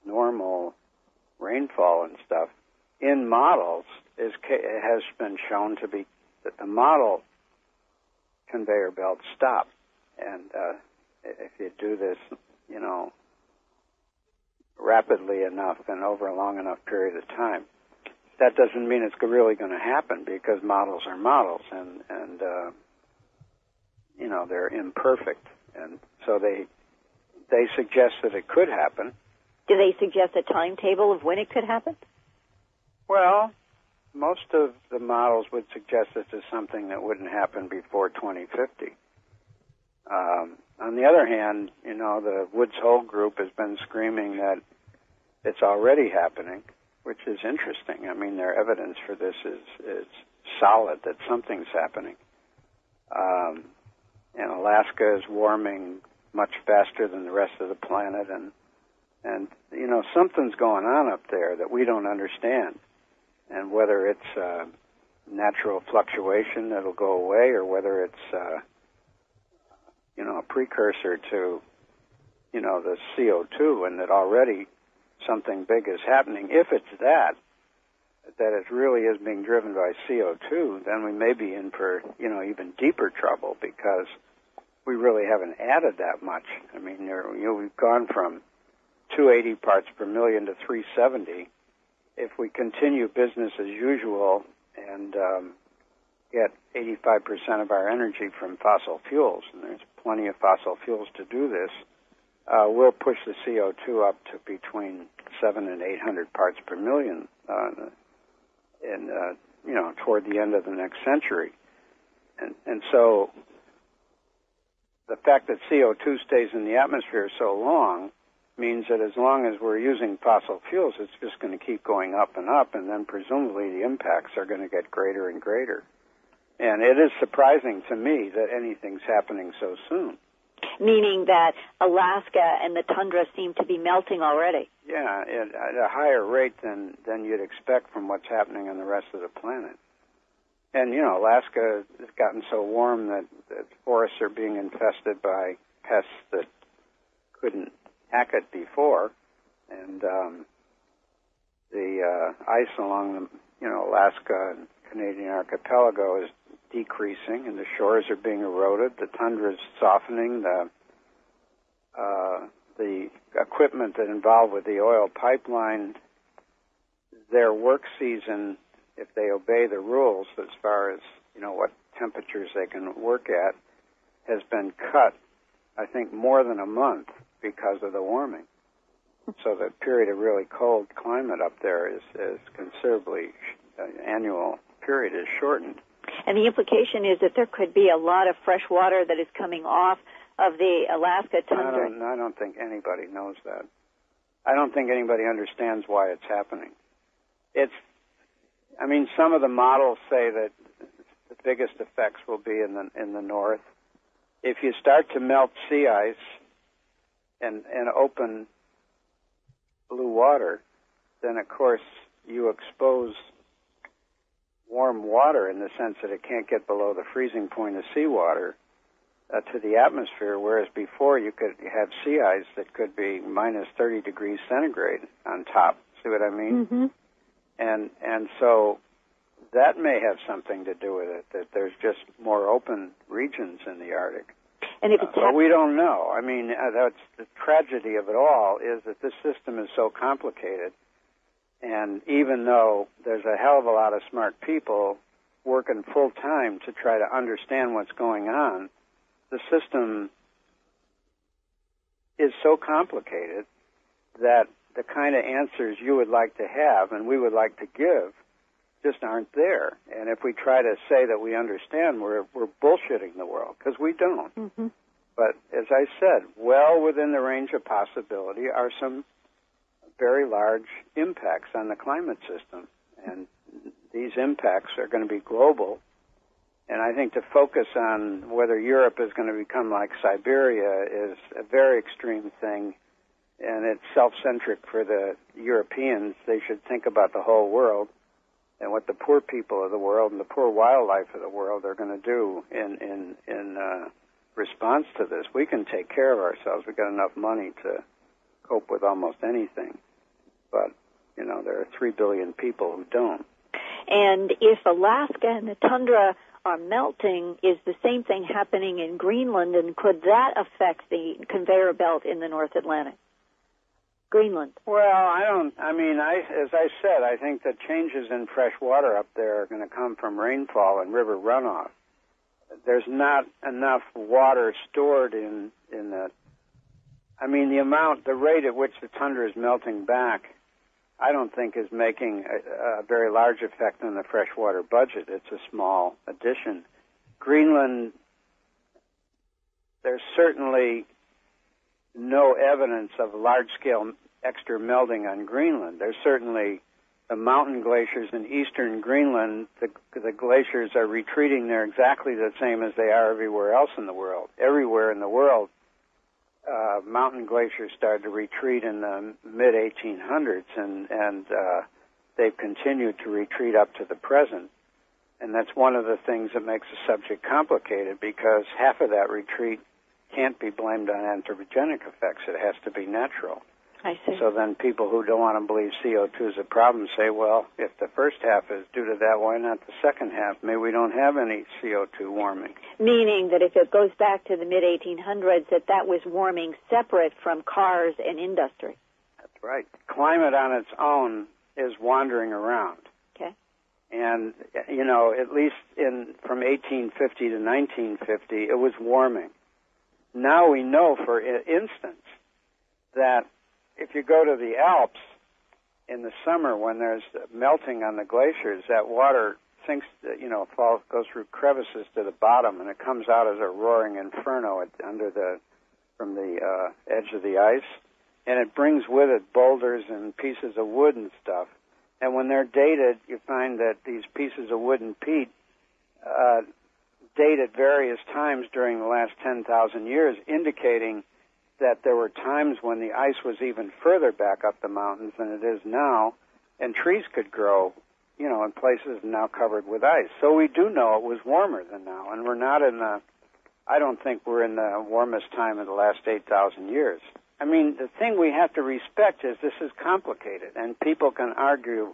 normal rainfall and stuff, in models has been shown to be that the model conveyor belts stop. And if you do this, rapidly enough and over a long enough period of time, that doesn't mean it's really going to happen, because models are models, and they're imperfect, and so they suggest that it could happen. Do they suggest a timetable of when it could happen? Well, most of the models would suggest this is something that wouldn't happen before 2050. On the other hand, the Woods Hole group has been screaming that it's already happening, which is interesting. I mean, their evidence for this is solid, that something's happening. And Alaska is warming much faster than the rest of the planet, and something's going on up there that we don't understand. And whether it's natural fluctuation that'll go away, or whether it's a precursor to the CO2, and that already something big is happening. If it's that it really is being driven by CO2, then we may be in for even deeper trouble, because we really haven't added that much. I mean, we've gone from 280 parts per million to 370. If we continue business as usual and get 85% of our energy from fossil fuels, and there's plenty of fossil fuels to do this, we'll push the CO2 up to between 700 and 800 parts per million, toward the end of the next century. And so the fact that CO2 stays in the atmosphere so long means that as long as we're using fossil fuels, it's just going to keep going up, and then presumably the impacts are going to get greater and greater. And it is surprising to me that anything's happening so soon. Meaning that Alaska and the tundra seem to be melting already. Yeah, at a higher rate than you'd expect from what's happening on the rest of the planet. And, Alaska has gotten so warm that forests are being infested by pests that couldn't hack it before. And the ice along the, Alaska and Canadian archipelago is decreasing, and the shores are being eroded. The tundra is softening. The equipment that involved with the oil pipeline, their work season, if they obey the rules as far as what temperatures they can work at, has been cut, I think, more than a month because of the warming. So the period of really cold climate up there is considerably, annual period is shortened. And the implication is that there could be a lot of fresh water that is coming off of the Alaska tundra. I don't think anybody knows that. I don't think anybody understands why it's happening. Some of the models say that the biggest effects will be in the north. If you start to melt sea ice and open blue water, then of course you expose warm water in the sense that it can't get below the freezing point of seawater to the atmosphere, whereas before you could have sea ice that could be minus 30 degrees centigrade on top. See what I mean? Mm-hmm. And so that may have something to do with it, that there's just more open regions in the Arctic. And if it's but we don't know. That's the tragedy of it all, is that this system is so complicated. And even though there's a hell of a lot of smart people working full time to try to understand what's going on, the system is so complicated that the kind of answers you would like to have and we would like to give just aren't there. And if we try to say that we understand, we're bullshitting the world, because we don't. Mm-hmm. But as I said, well within the range of possibility are some very large impacts on the climate system. And these impacts are going to be global. And I think to focus on whether Europe is going to become like Siberia is a very extreme thing, and it's self-centric for the Europeans. They should think about the whole world and what the poor people of the world and the poor wildlife of the world are going to do in response to this. We can take care of ourselves. We've got enough money to cope with almost anything. But, there are 3 billion people who don't. And if Alaska and the tundra are melting, is the same thing happening in Greenland, and could that affect the conveyor belt in the North Atlantic? Greenland. Well, as I said, I think that changes in fresh water up there are going to come from rainfall and river runoff. There's not enough water stored in the... the rate at which the tundra is melting back, I don't think is making a very large effect on the freshwater budget. It's a small addition. Greenland, there's certainly no evidence of large-scale extra melting on Greenland. There's certainly the mountain glaciers in eastern Greenland. The glaciers are retreating. They're exactly the same as they are everywhere else in the world. Everywhere in the world, mountain glaciers started to retreat in the mid-1800s, and they've continued to retreat up to the present. And that's one of the things that makes the subject complicated, because half of that retreat can't be blamed on anthropogenic effects. It has to be natural. I see. So then people who don't want to believe CO2 is a problem say, well, if the first half is due to that, why not the second half? Maybe we don't have any CO2 warming. Meaning that if it goes back to the mid-1800s, that was warming separate from cars and industry. That's right. Climate on its own is wandering around. Okay. And, at least from 1850 to 1950, it was warming. Now we know, for instance, that if you go to the Alps in the summer when there's melting on the glaciers, that water sinks, goes through crevices to the bottom, and it comes out as a roaring inferno from the edge of the ice, and it brings with it boulders and pieces of wood and stuff. And when they're dated, you find that these pieces of wood and peat date at various times during the last 10,000 years, indicating that there were times when the ice was even further back up the mountains than it is now, and trees could grow, in places now covered with ice. So we do know it was warmer than now, and I don't think we're in the warmest time of the last 8,000 years. The thing we have to respect is this is complicated, and people can argue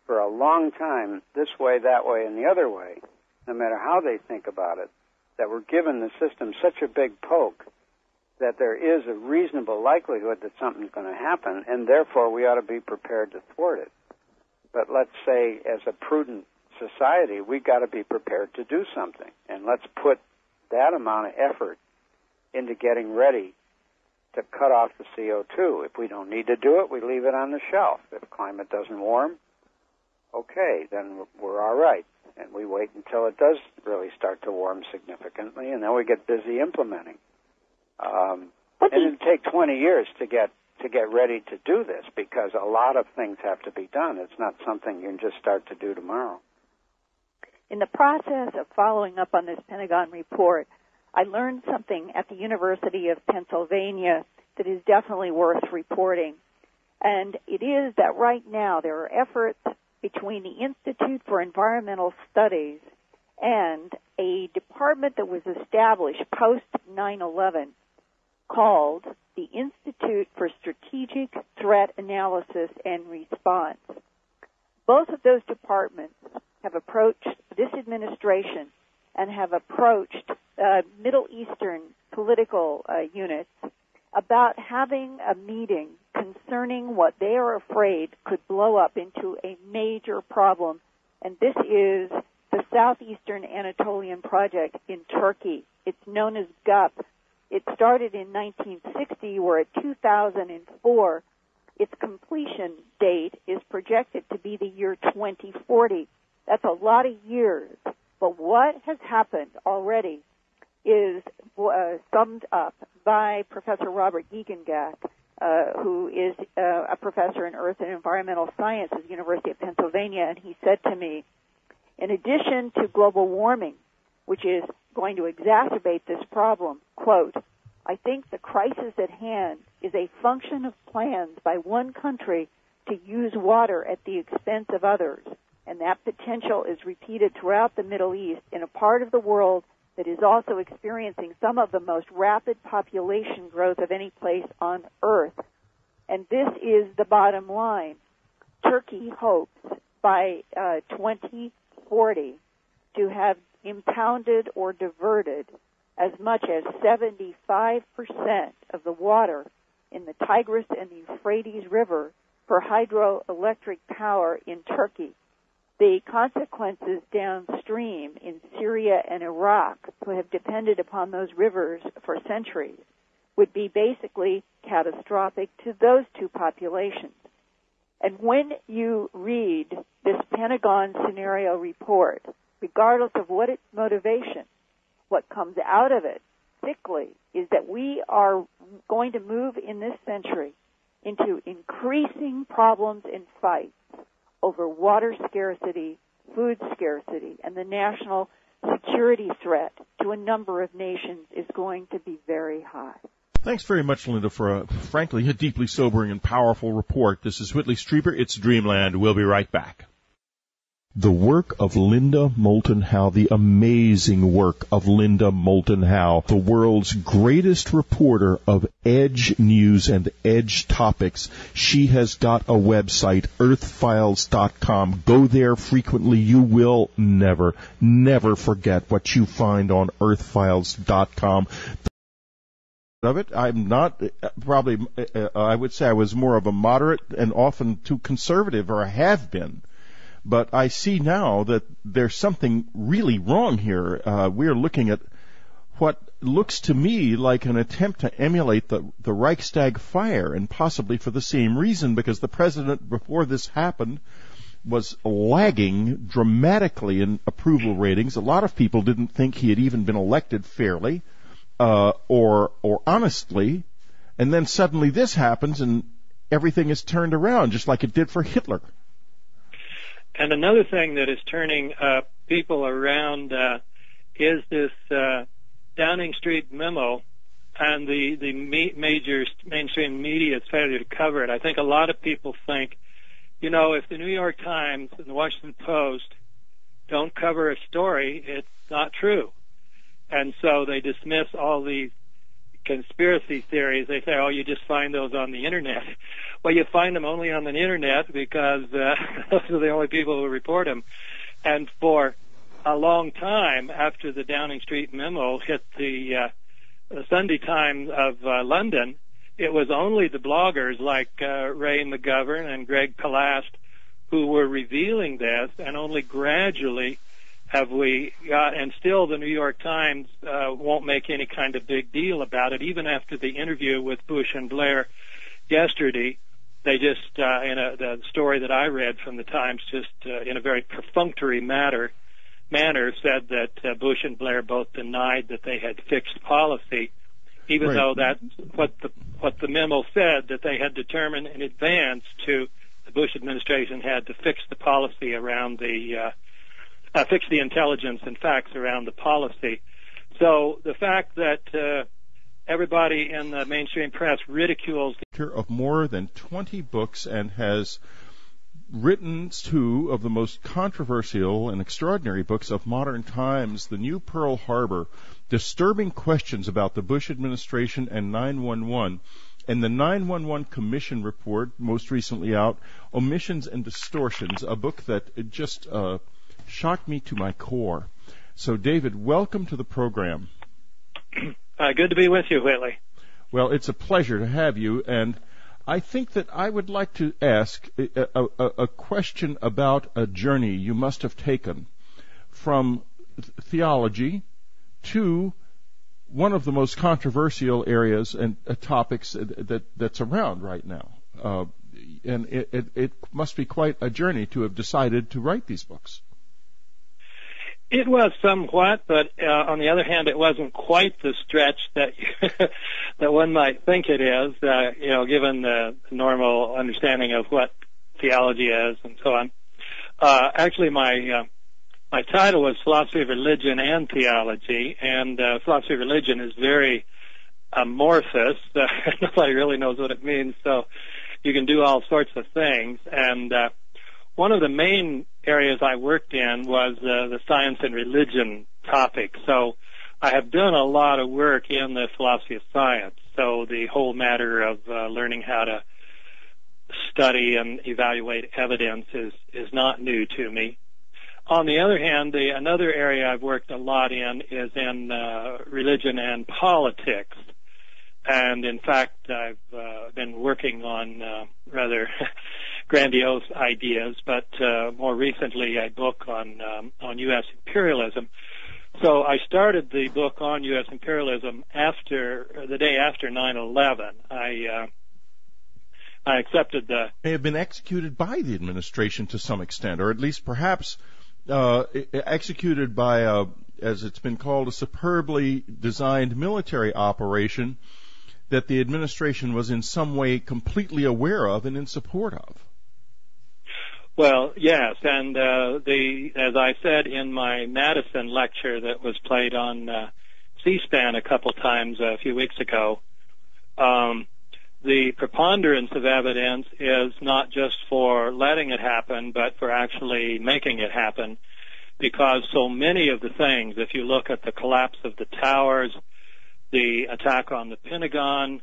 for a long time this way, that way, and the other way, no matter how they think about it, that we're giving the system such a big poke that there is a reasonable likelihood that something's going to happen, and therefore we ought to be prepared to thwart it. But let's say, as a prudent society, we've got to be prepared to do something, and let's put that amount of effort into getting ready to cut off the CO2. If we don't need to do it, we leave it on the shelf. If climate doesn't warm, okay, then we're all right. And we wait until it does really start to warm significantly, and then we get busy implementing. And it'll take 20 years to get ready to do this, because a lot of things have to be done. It's not something you can just start to do tomorrow. In the process of following up on this Pentagon report, I learned something at the University of Pennsylvania that is definitely worth reporting. And it is that right now there are efforts between the Institute for Environmental Studies and a department that was established post 9/11 called the Institute for Strategic Threat Analysis and Response. Both of those departments have approached this administration and have approached Middle Eastern political units about having a meeting concerning what they are afraid could blow up into a major problem, and this is the Southeastern Anatolian Project in Turkey. It's known as GUP. It started in 1960. We're at 2004. Its completion date is projected to be the year 2040. That's a lot of years. But what has happened already is summed up by Professor Robert Giegengach, who is a professor in Earth and Environmental Science at the University of Pennsylvania, and he said to me, in addition to global warming, which is going to exacerbate this problem, quote, I think the crisis at hand is a function of plans by one country to use water at the expense of others, and that potential is repeated throughout the Middle East in a part of the world that is also experiencing some of the most rapid population growth of any place on Earth. And this is the bottom line. Turkey hopes by 2040 to have impounded or diverted as much as 75% of the water in the Tigris and the Euphrates River for hydroelectric power in Turkey. The consequences downstream in Syria and Iraq, who have depended upon those rivers for centuries, would be basically catastrophic to those two populations. And when you read this Pentagon scenario report, regardless of what its motivation, what comes out of it thickly is that we are going to move in this century into increasing problems and fights over water scarcity, food scarcity, and the national security threat to a number of nations is going to be very high. Thanks very much, Linda, for frankly, a deeply sobering and powerful report. This is Whitley Strieber. It's Dreamland. We'll be right back. The work of Linda Moulton Howe, the amazing work of Linda Moulton Howe, the world's greatest reporter of edge news and edge topics. She has got a website, earthfiles.com. Go there frequently. You will never forget what you find on earthfiles.com. Of it, I'm not probably, I would say I was more of a moderate and often too conservative, or I have been. But I see now that there's something really wrong here. We're looking at what looks to me like an attempt to emulate the Reichstag fire, and possibly for the same reason, because the president, before this happened, was lagging dramatically in approval ratings. A lot of people didn't think he had even been elected fairly or honestly. And then suddenly this happens and everything is turned around, just like it did for Hitler. And another thing that is turning people around is this Downing Street memo and the major mainstream media's failure to cover it. I think a lot of people think, you know, if the New York Times and the Washington Post don't cover a story, it's not true. And so they dismiss all these conspiracy theories. They say, oh, you just find those on the Internet. Well, you find them only on the Internet because those are the only people who report them. And for a long time after the Downing Street memo hit the Sunday Times of London, it was only the bloggers like Ray McGovern and Greg Palast who were revealing this, and only gradually have we got, and still the New York Times won't make any kind of big deal about it, even after the interview with Bush and Blair yesterday. They just, the story that I read from the Times, just in a very perfunctory manner said that Bush and Blair both denied that they had fixed policy, even though that's what the memo said, that they had determined in advance the Bush administration had to fix the policy around fix the intelligence and facts around the policy. So the fact that everybody in the mainstream press ridicules of more than 20 books and has written two of the most controversial and extraordinary books of modern times, The New Pearl Harbor, Disturbing Questions About the Bush Administration and 9/11, and the 9/11 Commission Report, most recently out, Omissions and Distortions, a book that just shocked me to my core. So, David, welcome to the program. Good to be with you, Whitley. Well, it's a pleasure to have you, and I think that I would like to ask a question about a journey you must have taken from theology to one of the most controversial areas and topics that's around right now. And it must be quite a journey to have decided to write these books. It was somewhat, but on the other hand, it wasn't quite the stretch that that one might think it is. Given the normal understanding of what theology is and so on. Actually, my title was Philosophy of Religion and Theology, and philosophy of religion is very amorphous. Nobody really knows what it means, so you can do all sorts of things. And one of the main areas I worked in was the science and religion topic. So I have done a lot of work in the philosophy of science. So the whole matter of learning how to study and evaluate evidence is not new to me. On the other hand, another area I've worked a lot in is in religion and politics. And in fact, I've been working on rather grandiose ideas, but more recently a book on U.S. imperialism. So I started the book on U.S. imperialism the day after 9/11. I accepted may have been executed by the administration to some extent, or at least perhaps executed by, as it's been called, a superbly designed military operation that the administration was in some way completely aware of and in support of. Well, yes, and as I said in my Madison lecture that was played on C-SPAN a couple times a few weeks ago, the preponderance of evidence is not just for letting it happen, but for actually making it happen, because so many of the things, if you look at the collapse of the towers, the attack on the Pentagon,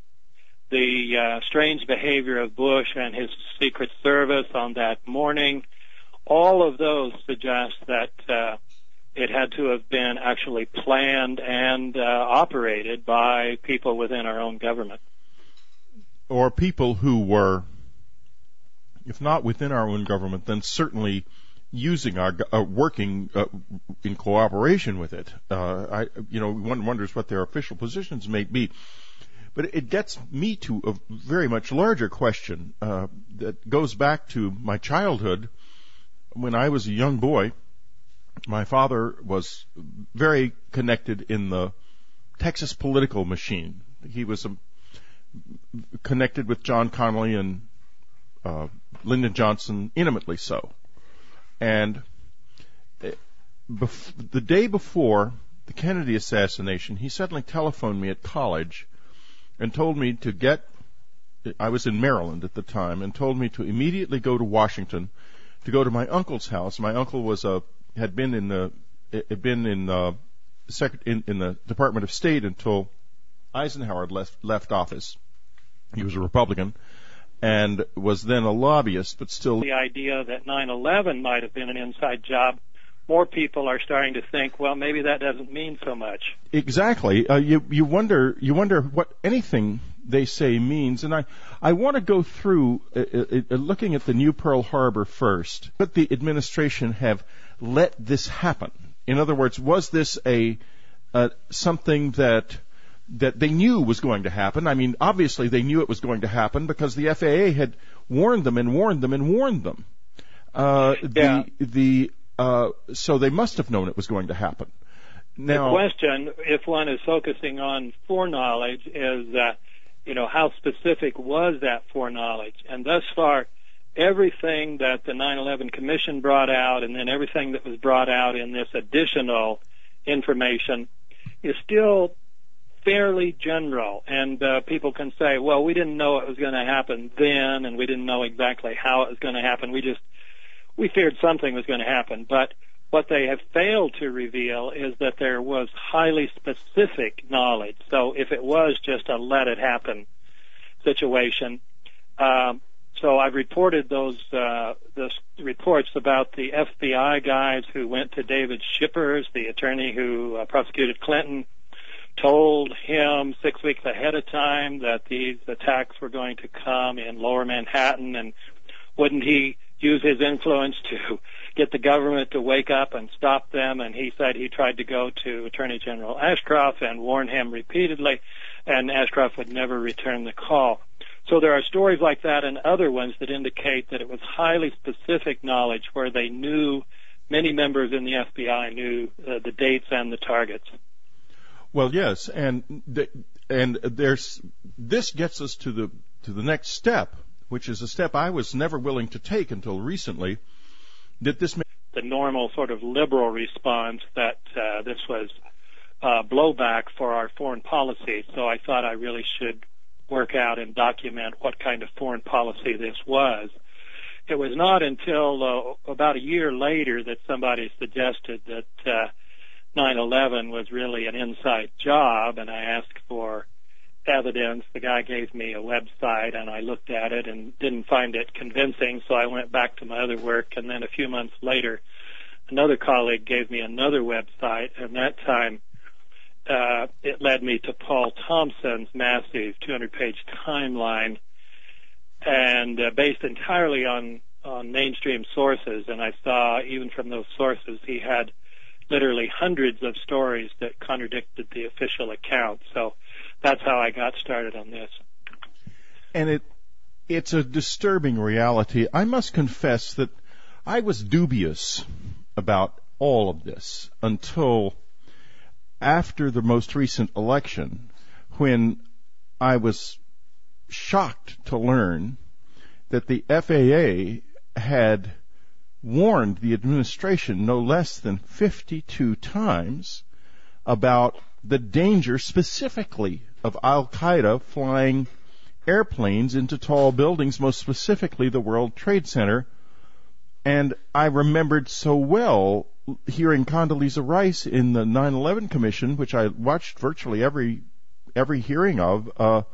the strange behavior of Bush and his Secret Service on that morning, all of those suggest that it had to have been actually planned and operated by people within our own government. Or people who were, if not within our own government, then certainly using our working in cooperation with it. One wonders what their official positions may be. But it gets me to a very much larger question that goes back to my childhood. When I was a young boy, my father was very connected in the Texas political machine. He was connected with John Connally and Lyndon Johnson, intimately so. And the day before the Kennedy assassination, he suddenly telephoned me at college and told me I was in Maryland at the time, and told me to immediately go to Washington to go to my uncle's house. My uncle had been in the Department of State until Eisenhower left office. He was a Republican and was then a lobbyist, but still. The idea that 9/11 might have been an inside job, more people are starting to think, well, maybe that doesn't mean so much. Exactly. You wonder what anything they say means, and I want to go through looking at the New Pearl Harbor first. Could the administration have let this happen? In other words, was this something that they knew was going to happen? I mean, obviously they knew it was going to happen because the FAA had warned them and warned them and warned them. So they must have known it was going to happen. Now, the question, if one is focusing on foreknowledge, is how specific was that foreknowledge? And thus far, everything that the 9/11 Commission brought out, and then everything that was brought out in this additional information, is still fairly general. And people can say, well, we didn't know it was going to happen then, and we didn't know exactly how it was going to happen. We feared something was going to happen. But what they have failed to reveal is that there was highly specific knowledge. So if it was just a let it happen situation, so I've reported those reports about the FBI guys who went to David Shippers, the attorney who prosecuted Clinton, told him 6 weeks ahead of time that these attacks were going to come in Lower Manhattan, and wouldn't he use his influence to get the government to wake up and stop them? And he said he tried to go to Attorney General Ashcroft and warn him repeatedly, and Ashcroft would never return the call. So there are stories like that and other ones that indicate that it was highly specific knowledge where they knew, many members in the FBI knew the dates and the targets. Well, yes, and this gets us to the next step, which is a step I was never willing to take until recently. That this the normal sort of liberal response that this was blowback for our foreign policy. So I thought I really should work out and document what kind of foreign policy this was. It was not until about a year later that somebody suggested that 9/11 was really an inside job, and I asked for evidence. The guy gave me a website, and I looked at it and didn't find it convincing, so I went back to my other work, and then a few months later, another colleague gave me another website, and that time it led me to Paul Thompson's massive 200-page timeline, and based entirely on mainstream sources, and I saw even from those sources he had literally hundreds of stories that contradicted the official account. So that's how I got started on this. And it's a disturbing reality. I must confess that I was dubious about all of this until after the most recent election, when I was shocked to learn that the FAA had warned the administration no less than 52 times about the danger specifically of Al-Qaeda flying airplanes into tall buildings, most specifically the World Trade Center. And I remembered so well hearing Condoleezza Rice in the 9/11 Commission, which I watched virtually every hearing of,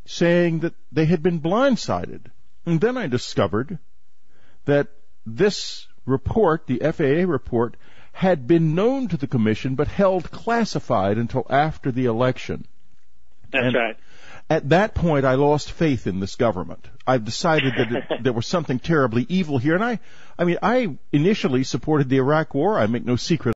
saying that they had been blindsided. And then I discovered that this report, the FAA report, had been known to the Commission but held classified until after the election. That's right. At that point, I lost faith in this government. I've decided that there was something terribly evil here. And I initially supported the Iraq War. I make no secret